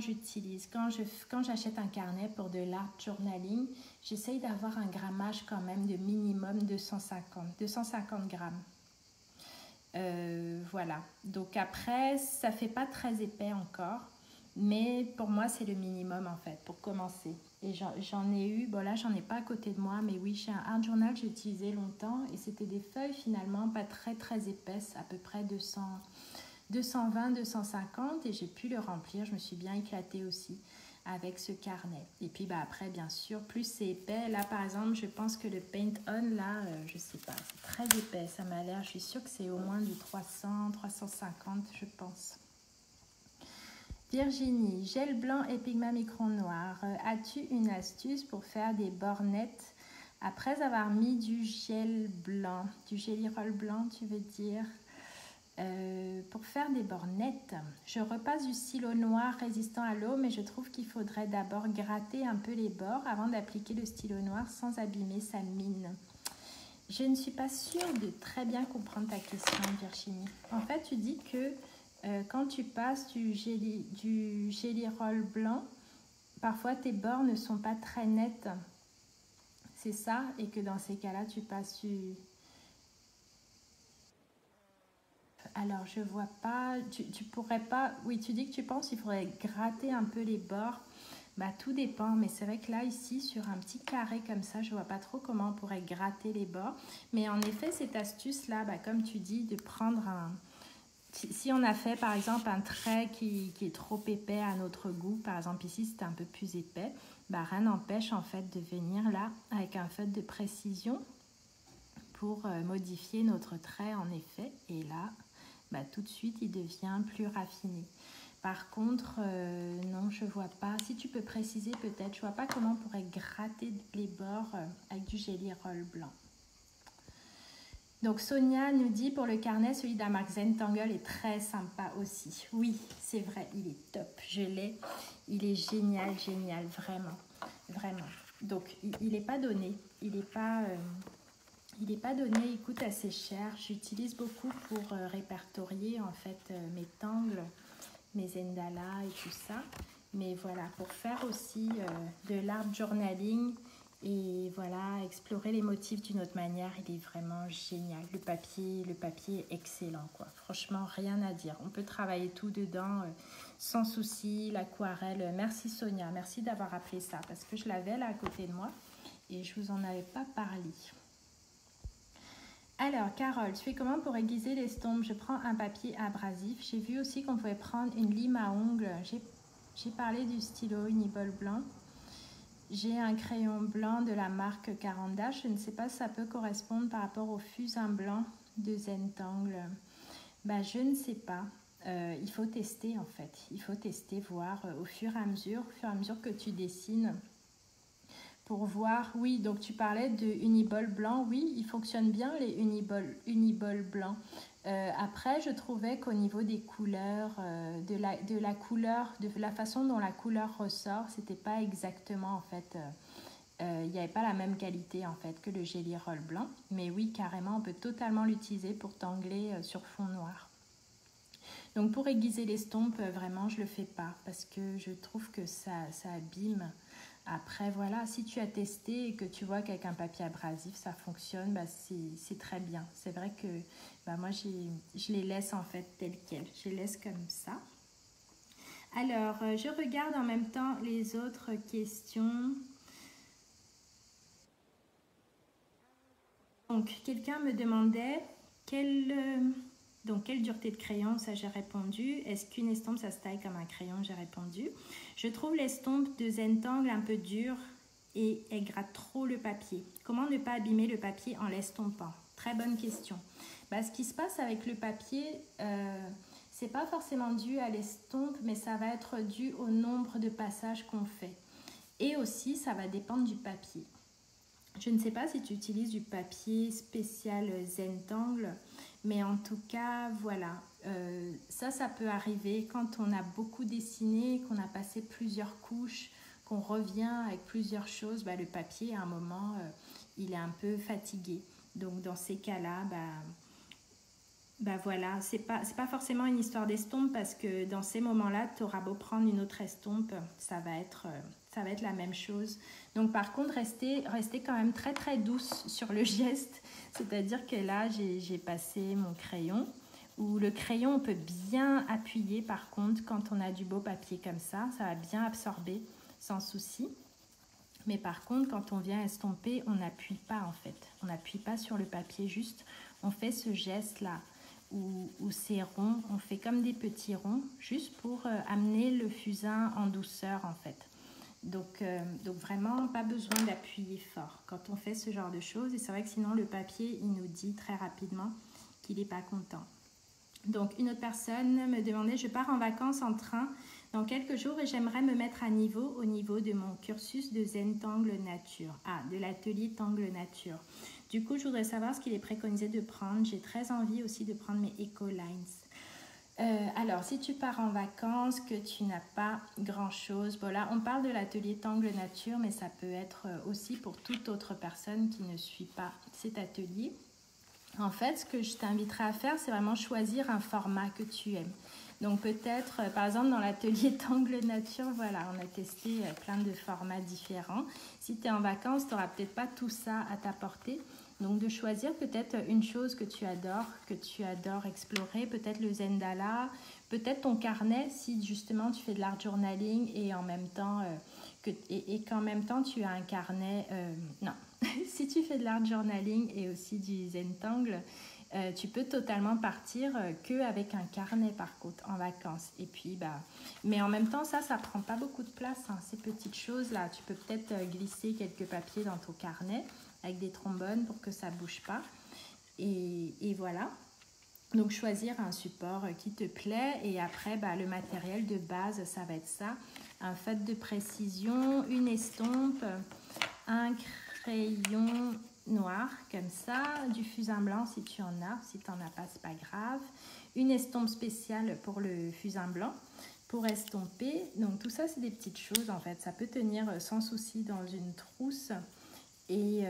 Speaker 1: j'achète un carnet pour de l'art journaling, j'essaye d'avoir un grammage quand même de minimum 250 grammes. Voilà, donc après ça fait pas très épais encore, mais pour moi c'est le minimum en fait pour commencer. Et j'en ai eu, bon là j'en ai pas à côté de moi, mais oui, chez un art journal j'ai utilisé longtemps et c'était des feuilles finalement pas très très épaisses, à peu près 220, 250, et j'ai pu le remplir. Je me suis bien éclatée aussi avec ce carnet. Et puis après, bien sûr, plus c'est épais. Là, par exemple, je pense que le Paint On, là, je sais pas, c'est très épais. Ça m'a l'air, je suis sûre que c'est au moins du 300, 350, je pense. Virginie, gel blanc et pigment micron noir. As-tu une astuce pour faire des bornettes après avoir mis du gel blanc, du Jelly Roll blanc, tu veux dire? Pour faire des bornettes, je repasse du stylo noir résistant à l'eau, mais je trouve qu'il faudrait d'abord gratter un peu les bords avant d'appliquer le stylo noir sans abîmer sa mine. Je ne suis pas sûre de très bien comprendre ta question, Virginie. En fait, tu dis que quand tu passes du Jelly Roll blanc, parfois tes bords ne sont pas très nets. C'est ça, et que dans ces cas-là, tu passes du... Alors, je vois pas, tu pourrais pas, oui, tu dis que tu penses qu'il faudrait gratter un peu les bords. Tout dépend, mais c'est vrai que là, ici, sur un petit carré comme ça, je vois pas trop comment on pourrait gratter les bords. Mais en effet, cette astuce-là, comme tu dis, de prendre un... Si on a fait, par exemple, un trait qui est trop épais à notre goût, par exemple ici, c'était un peu plus épais, rien n'empêche en fait de venir là, avec un feutre de précision pour modifier notre trait, en effet, et là... tout de suite, il devient plus raffiné. Par contre, non, je vois pas. Si tu peux préciser peut-être, je vois pas comment on pourrait gratter les bords avec du Jelly Roll blanc. Donc, Sonia nous dit, pour le carnet, celui d'Amark Zentangle est très sympa aussi. Oui, c'est vrai, il est top. Je l'ai. Il est génial, génial, vraiment. Vraiment. Donc, il n'est pas donné. Il n'est pas... Il n'est pas donné, il coûte assez cher. J'utilise beaucoup pour répertorier en fait mes tangles, mes endalas et tout ça. Mais voilà, pour faire aussi de l'art journaling Et voilà, explorer les motifs d'une autre manière, il est vraiment génial. Le papier est excellent, quoi. Franchement, rien à dire. On peut travailler tout dedans sans souci. L'aquarelle, merci Sonia, merci d'avoir appelé ça parce que je l'avais là à côté de moi et je vous en avais pas parlé. Alors, Carole, tu fais comment pour aiguiser l'estompe? Je prends un papier abrasif. J'ai vu aussi qu'on pouvait prendre une lime à ongles. J'ai parlé du stylo Uniball blanc. J'ai un crayon blanc de la marque Caran d'Ache. Je ne sais pas si ça peut correspondre par rapport au fusain blanc de Zentangle. Bah, je ne sais pas. Il faut tester en fait. Il faut tester, voir au fur et à mesure que tu dessines. Pour voir, oui, donc tu parlais de Uniball blanc. Oui, ils fonctionnent bien les Uniball blancs. Après, je trouvais qu'au niveau des couleurs, de la façon dont la couleur ressort, c'était pas exactement en fait, il n'y avait pas la même qualité en fait que le Gelly Roll blanc. Mais oui, carrément, on peut totalement l'utiliser pour tangler sur fond noir. Donc pour aiguiser l'estompe, vraiment, je le fais pas parce que je trouve que ça abîme. Après, voilà, si tu as testé et que tu vois qu'avec un papier abrasif, ça fonctionne, bah, c'est très bien. C'est vrai que bah, moi, je les laisse en fait telles quelles. Je les laisse comme ça. Alors, je regarde en même temps les autres questions. Donc, quelqu'un me demandait quelle dureté de crayon, ça j'ai répondu. Est-ce qu'une estompe, ça se taille comme un crayon? J'ai répondu. Je trouve l'estompe de Zentangle un peu dure et elle gratte trop le papier. Comment ne pas abîmer le papier en l'estompant? Très bonne question. Bah, ce qui se passe avec le papier, c'est pas forcément dû à l'estompe, mais ça va être dû au nombre de passages qu'on fait. Et aussi, ça va dépendre du papier. Je ne sais pas si tu utilises du papier spécial Zentangle, mais en tout cas, voilà, ça peut arriver quand on a beaucoup dessiné, qu'on a passé plusieurs couches, qu'on revient avec plusieurs choses, bah, le papier, à un moment, il est un peu fatigué. Donc, dans ces cas-là, bah voilà, c'est pas forcément une histoire d'estompe parce que dans ces moments-là, tu auras beau prendre une autre estompe, ça va être la même chose. Donc par contre, restez quand même très très douce sur le geste, c'est-à-dire que là, j'ai passé mon crayon, où le crayon, on peut bien appuyer par contre quand on a du beau papier comme ça va bien absorber sans souci. Mais par contre, quand on vient estomper, on n'appuie pas en fait, on n'appuie pas sur le papier, juste on fait ce geste-là. Où c'est rond, on fait comme des petits ronds, juste pour amener le fusain en douceur en fait. Donc vraiment pas besoin d'appuyer fort quand on fait ce genre de choses. Et c'est vrai que sinon le papier, il nous dit très rapidement qu'il n'est pas content. Donc une autre personne me demandait, je pars en vacances en train dans quelques jours et j'aimerais me mettre à niveau au niveau de mon cursus de Zentangle Nature. Ah, de l'atelier Tangle Nature. Du coup, je voudrais savoir ce qu'il est préconisé de prendre. J'ai très envie aussi de prendre mes Ecolines. Alors, si tu pars en vacances, que tu n'as pas grand-chose, voilà, on parle de l'atelier Tangle Nature, mais ça peut être aussi pour toute autre personne qui ne suit pas cet atelier. En fait, ce que je t'inviterai à faire, c'est vraiment choisir un format que tu aimes. Donc peut-être, par exemple, dans l'atelier Tangle Nature, voilà, on a testé plein de formats différents. Si tu es en vacances, tu n'auras peut-être pas tout ça à ta portée. Donc de choisir peut-être une chose que tu adores explorer, peut-être le Zendala, peut-être ton carnet, si justement tu fais de l'art journaling et en même temps qu'en même temps tu as un carnet, non, si tu fais de l'art journaling et aussi du Zentangle, tu peux totalement partir qu'avec un carnet par contre en vacances. Et puis, mais en même temps, ça prend pas beaucoup de place, hein, ces petites choses-là. Tu peux peut-être glisser quelques papiers dans ton carnet avec des trombones pour que ça bouge pas. Et voilà. Donc, choisir un support qui te plaît. Et après, le matériel de base, ça va être ça. Un feutre de précision, une estompe, un crayon noir comme ça, du fusain blanc si tu en as, si tu n'en as pas c'est pas grave, une estompe spéciale pour le fusain blanc pour estomper. Donc tout ça c'est des petites choses en fait, ça peut tenir sans souci dans une trousse. Et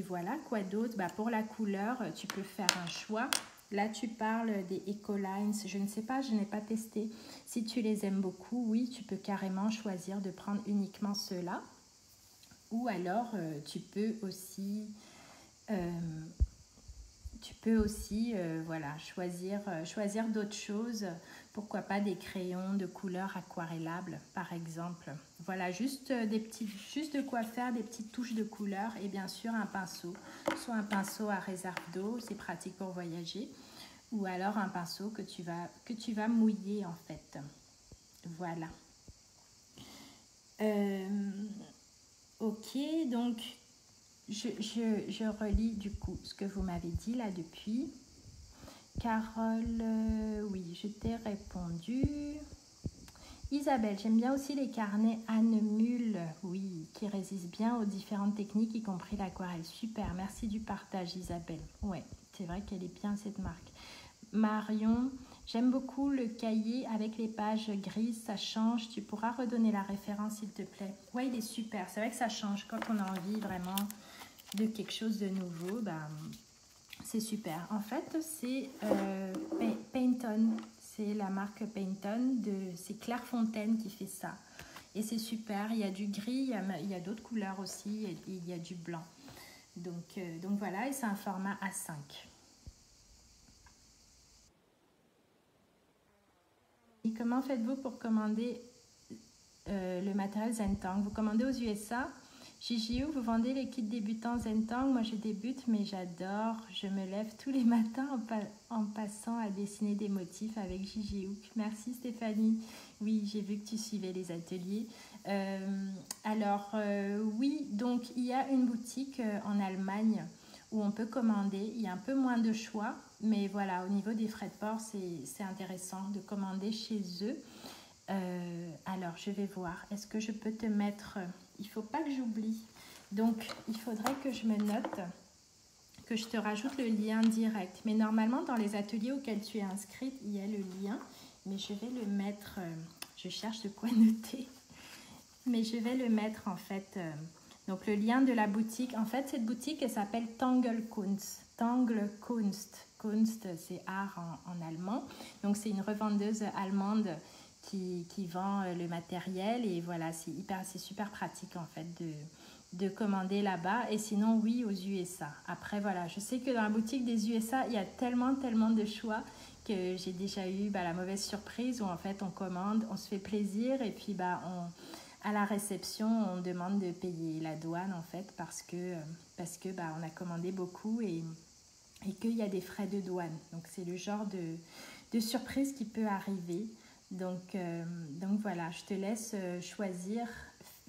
Speaker 1: voilà, quoi d'autre, pour la couleur tu peux faire un choix. Là tu parles des Ecolines, je ne sais pas, je n'ai pas testé. Si tu les aimes beaucoup, oui, tu peux carrément choisir de prendre uniquement ceux-là. Ou alors, tu peux aussi voilà, choisir d'autres choses. Pourquoi pas des crayons de couleur aquarellables, par exemple. Voilà, juste de quoi faire des petites touches de couleur et bien sûr un pinceau. Soit un pinceau à réserve d'eau, c'est pratique pour voyager, ou alors un pinceau que tu vas mouiller en fait. Voilà. Ok, donc je relis du coup ce que vous m'avez dit là depuis. Carole, oui, je t'ai répondu. Isabelle, j'aime bien aussi les carnets Anne Mule, oui, qui résistent bien aux différentes techniques, y compris l'aquarelle. Super, merci du partage Isabelle. Ouais, c'est vrai qu'elle est bien cette marque. Marion, j'aime beaucoup le cahier avec les pages grises, ça change. Tu pourras redonner la référence s'il te plaît. Ouais, il est super, c'est vrai que ça change quand on a envie vraiment de quelque chose de nouveau. Bah, c'est super. En fait, c'est Pantone. C'est la marque Pantone. C'est Claire Fontaine qui fait ça. Et c'est super. Il y a du gris, il y a d'autres couleurs aussi. Et il y a du blanc. Donc voilà, et c'est un format A5. Et comment faites-vous pour commander le matériel Zentank? Vous commandez aux USA? Gigi, vous vendez les kits débutants Zentank? Moi je débute mais j'adore. Je me lève tous les matins en passant à dessiner des motifs avec Gigi Hook. Merci Stéphanie. Oui, j'ai vu que tu suivais les ateliers. Oui, donc il y a une boutique en Allemagne où on peut commander. Il y a un peu moins de choix, mais voilà, au niveau des frais de port, c'est intéressant de commander chez eux. Alors, je vais voir. Est-ce que je peux te mettre... Il ne faut pas que j'oublie. Donc, il faudrait que je me note, que je te rajoute le lien direct. Mais normalement, dans les ateliers auxquels tu es inscrite, il y a le lien. Mais je vais le mettre... je cherche de quoi noter. Mais je vais le mettre, en fait... donc, le lien de la boutique. En fait, cette boutique, elle s'appelle Tangelkunst. Tangelkunst. Kunst, c'est art en allemand. Donc, c'est une revendeuse allemande qui vend le matériel et voilà, c'est super pratique en fait de commander là-bas. Et sinon, oui, aux USA. Après, voilà, je sais que dans la boutique des USA, il y a tellement de choix que j'ai déjà eu la mauvaise surprise où en fait on commande, on se fait plaisir et puis à la réception, on demande de payer la douane en fait parce que on a commandé beaucoup et qu'il y a des frais de douane. Donc c'est le genre de surprise qui peut arriver. Donc voilà, je te laisse choisir,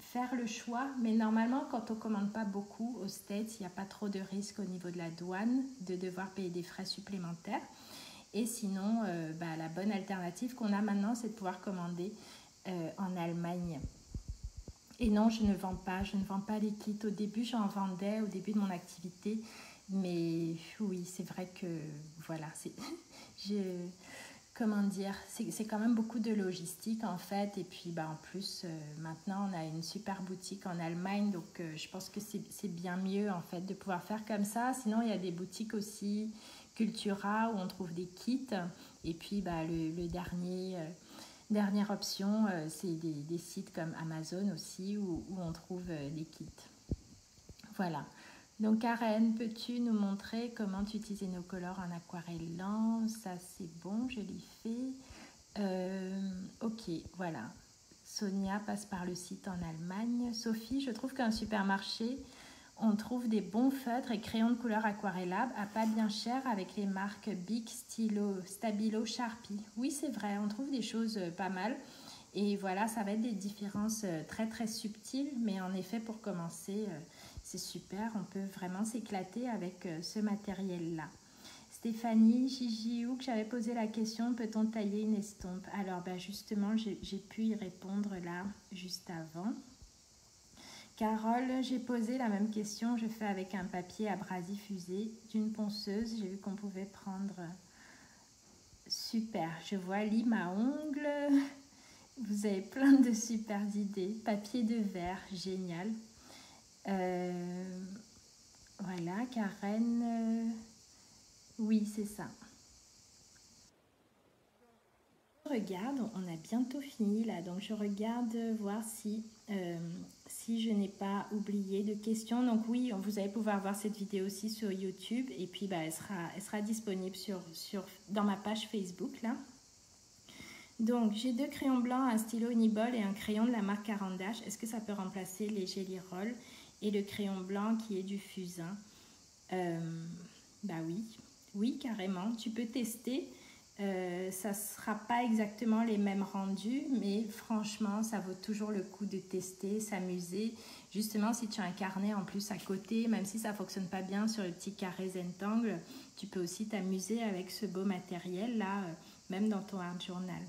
Speaker 1: faire le choix. Mais normalement, quand on ne commande pas beaucoup aux States, il n'y a pas trop de risque au niveau de la douane de devoir payer des frais supplémentaires. Et sinon, la bonne alternative qu'on a maintenant, c'est de pouvoir commander en Allemagne. Et non, je ne vends pas les kits. Au début, j'en vendais au début de mon activité. Mais oui, c'est vrai que voilà, comment dire, c'est quand même beaucoup de logistique en fait. Et puis en plus, maintenant, on a une super boutique en Allemagne. Donc, je pense que c'est bien mieux en fait de pouvoir faire comme ça. Sinon, il y a des boutiques aussi, Cultura, où on trouve des kits. Et puis, le dernière option, c'est des sites comme Amazon aussi, où on trouve des kits. Voilà. Donc Karen, peux-tu nous montrer comment tu utilises nos couleurs en aquarellant? Ça c'est bon, je l'ai fait. Ok, voilà. Sonia passe par le site en Allemagne. Sophie, je trouve qu'un supermarché, on trouve des bons feutres et crayons de couleur aquarellables à pas bien cher avec les marques Bic, Stylo, Stabilo, Sharpie. Oui, c'est vrai, on trouve des choses pas mal. Et voilà, ça va être des différences très très subtiles, mais en effet, pour commencer, c'est super. On peut vraiment s'éclater avec ce matériel-là. Stéphanie, Gigi Hook, j'avais posé la question, peut-on tailler une estompe? Alors, justement, j'ai pu y répondre là, juste avant. Carole, j'ai posé la même question. Je fais avec un papier abrasif usé d'une ponceuse. J'ai vu qu'on pouvait prendre... Super, je vois lime à ongles. Vous avez plein de super idées. Papier de verre, génial. Voilà, Karen. Oui, c'est ça. Regarde, on a bientôt fini là, donc je regarde voir si je n'ai pas oublié de questions. Donc oui, vous allez pouvoir voir cette vidéo aussi sur YouTube et puis bah, elle sera disponible dans ma page Facebook là. Donc j'ai 2 crayons blancs, un stylo Uniball et un crayon de la marque Caran d'Ache. Est-ce que ça peut remplacer les Gelly Roll et le crayon blanc qui est du fusain? Bah oui carrément, tu peux tester. Ça ne sera pas exactement les mêmes rendus, mais franchement, ça vaut toujours le coup de tester, s'amuser. Justement, si tu as un carnet en plus à côté, même si ça ne fonctionne pas bien sur le petit carré Zentangle, tu peux aussi t'amuser avec ce beau matériel-là, même dans ton art journal.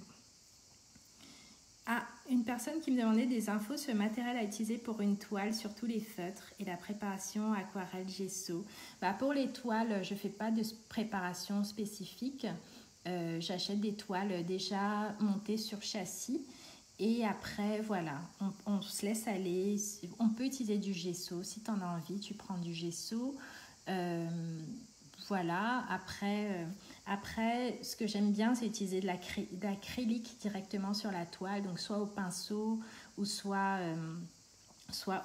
Speaker 1: Ah, une personne qui me demandait des infos sur le matériel à utiliser pour une toile, surtout les feutres et la préparation aquarelle gesso. Bah, pour les toiles, je ne fais pas de préparation spécifique. J'achète des toiles déjà montées sur châssis et après voilà, on se laisse aller. On peut utiliser du gesso si tu en as envie, tu prends du gesso. Voilà, après ce que j'aime bien c'est utiliser de l'acrylique directement sur la toile, donc soit au pinceau ou soit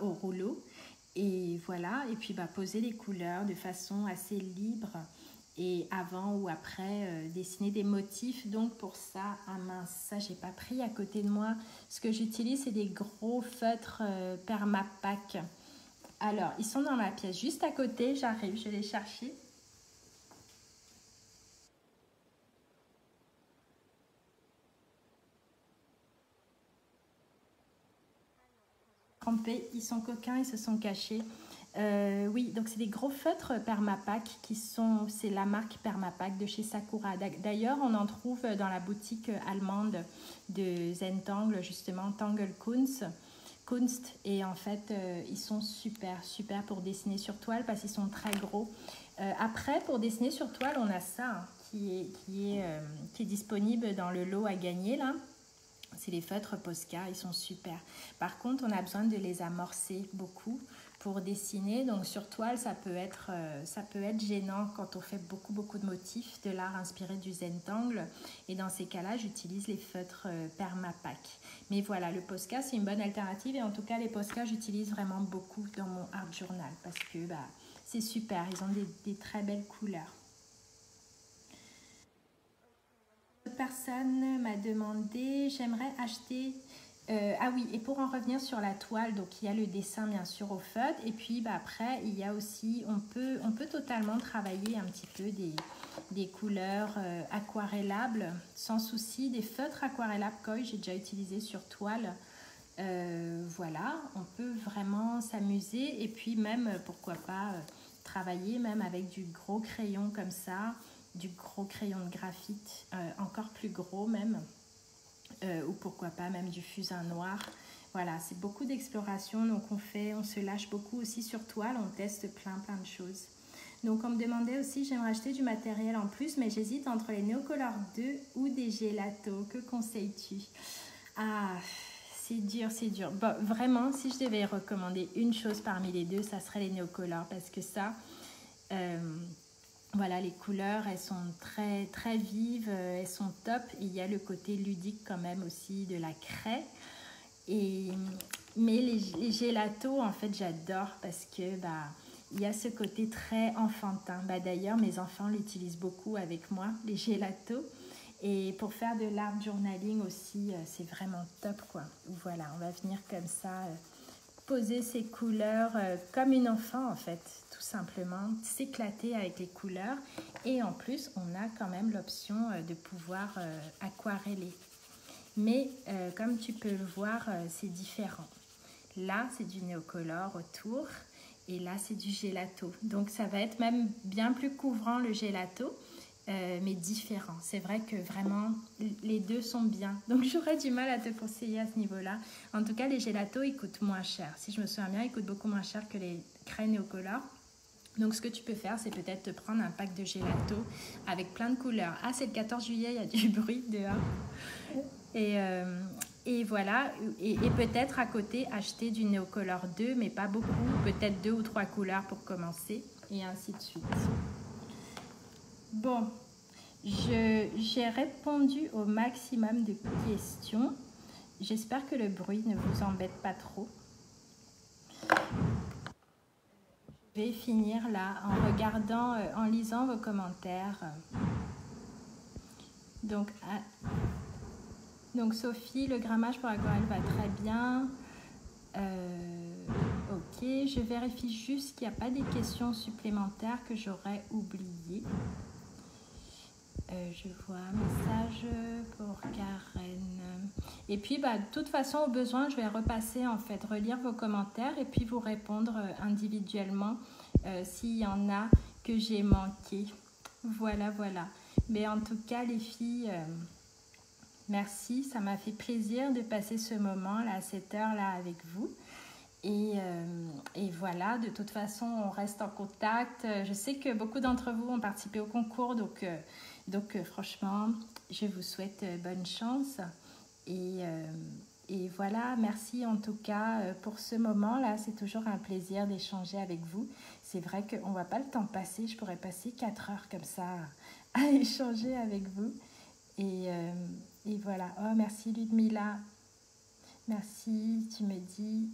Speaker 1: au rouleau. Et voilà, et puis bah, poser les couleurs de façon assez libre. Et avant ou après, dessiner des motifs. Donc pour ça, ah mince, ça j'ai pas pris à côté de moi. Ce que j'utilise, c'est des gros feutres Permapack. Alors, ils sont dans ma pièce juste à côté. J'arrive, je vais les chercher. Ils sont coquins, ils se sont cachés. Oui, donc c'est des gros feutres Permapack c'est la marque Permapack de chez Sakura. D'ailleurs, on en trouve dans la boutique allemande de Zentangle, justement, Tangle Kunst. Et en fait, ils sont super pour dessiner sur toile parce qu'ils sont très gros. Après, pour dessiner sur toile, on a ça hein, qui est disponible dans le lot à gagner là. C'est les feutres Posca, ils sont super. Par contre, on a besoin de les amorcer beaucoup pour dessiner. Donc sur toile, ça peut être gênant quand on fait beaucoup de motifs, de l'art inspiré du Zentangle. Et dans ces cas-là, j'utilise les feutres Permapack. Mais voilà, le Posca, c'est une bonne alternative. Et en tout cas, les Posca, j'utilise vraiment beaucoup dans mon art journal parce que bah, c'est super. Ils ont des très belles couleurs. Personne m'a demandé, j'aimerais acheter, ah oui, et pour en revenir sur la toile, donc il y a le dessin bien sûr au feutre, et puis bah, après il y a aussi, on peut totalement travailler un petit peu des couleurs aquarellables sans souci, des feutres aquarellables Koi, j'ai déjà utilisé sur toile. Voilà, on peut vraiment s'amuser et puis même pourquoi pas travailler même avec du gros crayon comme ça, du gros crayon de graphite, encore plus gros même, ou pourquoi pas même du fusain noir. Voilà, c'est beaucoup d'exploration, donc on se lâche beaucoup aussi sur toile, on teste plein de choses. Donc on me demandait aussi, j'aimerais acheter du matériel en plus, mais j'hésite entre les Neocolor 2 ou des Gelato, que conseilles-tu? Ah, c'est dur. Bon, vraiment, si je devais recommander une chose parmi les deux, ça serait les Neocolor, parce que ça... voilà, les couleurs, elles sont très vives, elles sont top. Et il y a le côté ludique quand même aussi de la craie. Mais les Gelato, en fait, j'adore parce que bah, il y a ce côté très enfantin. Bah, d'ailleurs, mes enfants l'utilisent beaucoup avec moi, les Gelato. Et pour faire de l'art journaling aussi, c'est vraiment top, quoi. Voilà, on va venir comme ça... poser ses couleurs comme une enfant en fait, tout simplement, s'éclater avec les couleurs et en plus on a quand même l'option de pouvoir aquareller. Mais comme tu peux le voir, c'est différent. Là c'est du Neocolor autour et là c'est du Gelato. Donc ça va être même bien plus couvrant le Gelato. Mais différent. C'est vrai que vraiment, les deux sont bien. Donc, j'aurais du mal à te conseiller à ce niveau-là. En tout cas, les Gelato, ils coûtent moins cher. Si je me souviens bien, ils coûtent beaucoup moins cher que les craies Neocolor. Donc, ce que tu peux faire, c'est peut-être te prendre un pack de Gelato avec plein de couleurs. Ah, c'est le 14 juillet, il y a du bruit dehors. Et voilà. Et peut-être à côté, acheter du Neocolor 2, mais pas beaucoup. Peut-être 2 ou 3 couleurs pour commencer. Et ainsi de suite. Bon, J'ai répondu au maximum de questions. J'espère que le bruit ne vous embête pas trop. Je vais finir là en regardant, en lisant vos commentaires. Donc Sophie, le grammage pour aquarelle va très bien. Ok, je vérifie juste qu'il n'y a pas des questions supplémentaires que j'aurais oubliées. Je vois un message pour Karen. Et puis, de toute façon, au besoin, je vais repasser, en fait, relire vos commentaires et puis vous répondre individuellement s'il y en a que j'ai manqué. Voilà. Mais en tout cas, les filles, merci. Ça m'a fait plaisir de passer ce moment-là, à cette heure-là avec vous. Et voilà, de toute façon, on reste en contact. Je sais que beaucoup d'entre vous ont participé au concours, donc franchement, je vous souhaite bonne chance. Et voilà, merci en tout cas pour ce moment-là. C'est toujours un plaisir d'échanger avec vous. C'est vrai qu'on ne voit pas le temps passer. Je pourrais passer 4 heures comme ça à échanger avec vous. Et voilà. Oh, merci Ludmila. Merci, tu me dis...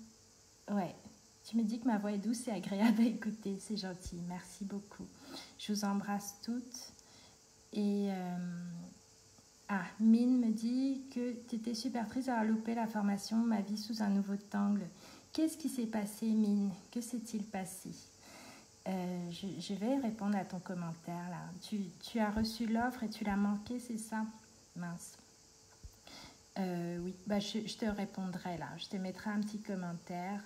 Speaker 1: Ouais, tu me dis que ma voix est douce et agréable à écouter, c'est gentil, merci beaucoup. Je vous embrasse toutes. Et Mine me dit que tu étais super triste d'avoir loupé la formation Ma vie sous un nouveau angle. Qu'est-ce qui s'est passé, Mine? Que s'est-il passé? Je vais répondre à ton commentaire là. Tu as reçu l'offre et tu l'as manqué, c'est ça? Mince. Oui, je te répondrai là. Je te mettrai un petit commentaire.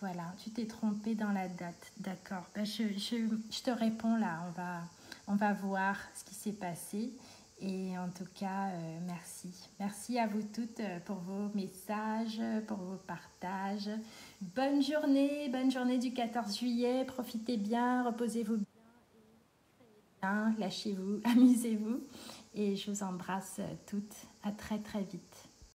Speaker 1: Voilà, tu t'es trompé dans la date. D'accord. Je te réponds là. On va voir ce qui s'est passé. Et en tout cas, merci. Merci à vous toutes pour vos messages, pour vos partages. Bonne journée du 14 juillet. Profitez bien, reposez-vous bien, lâchez-vous, amusez-vous. Et je vous embrasse toutes. À très très vite.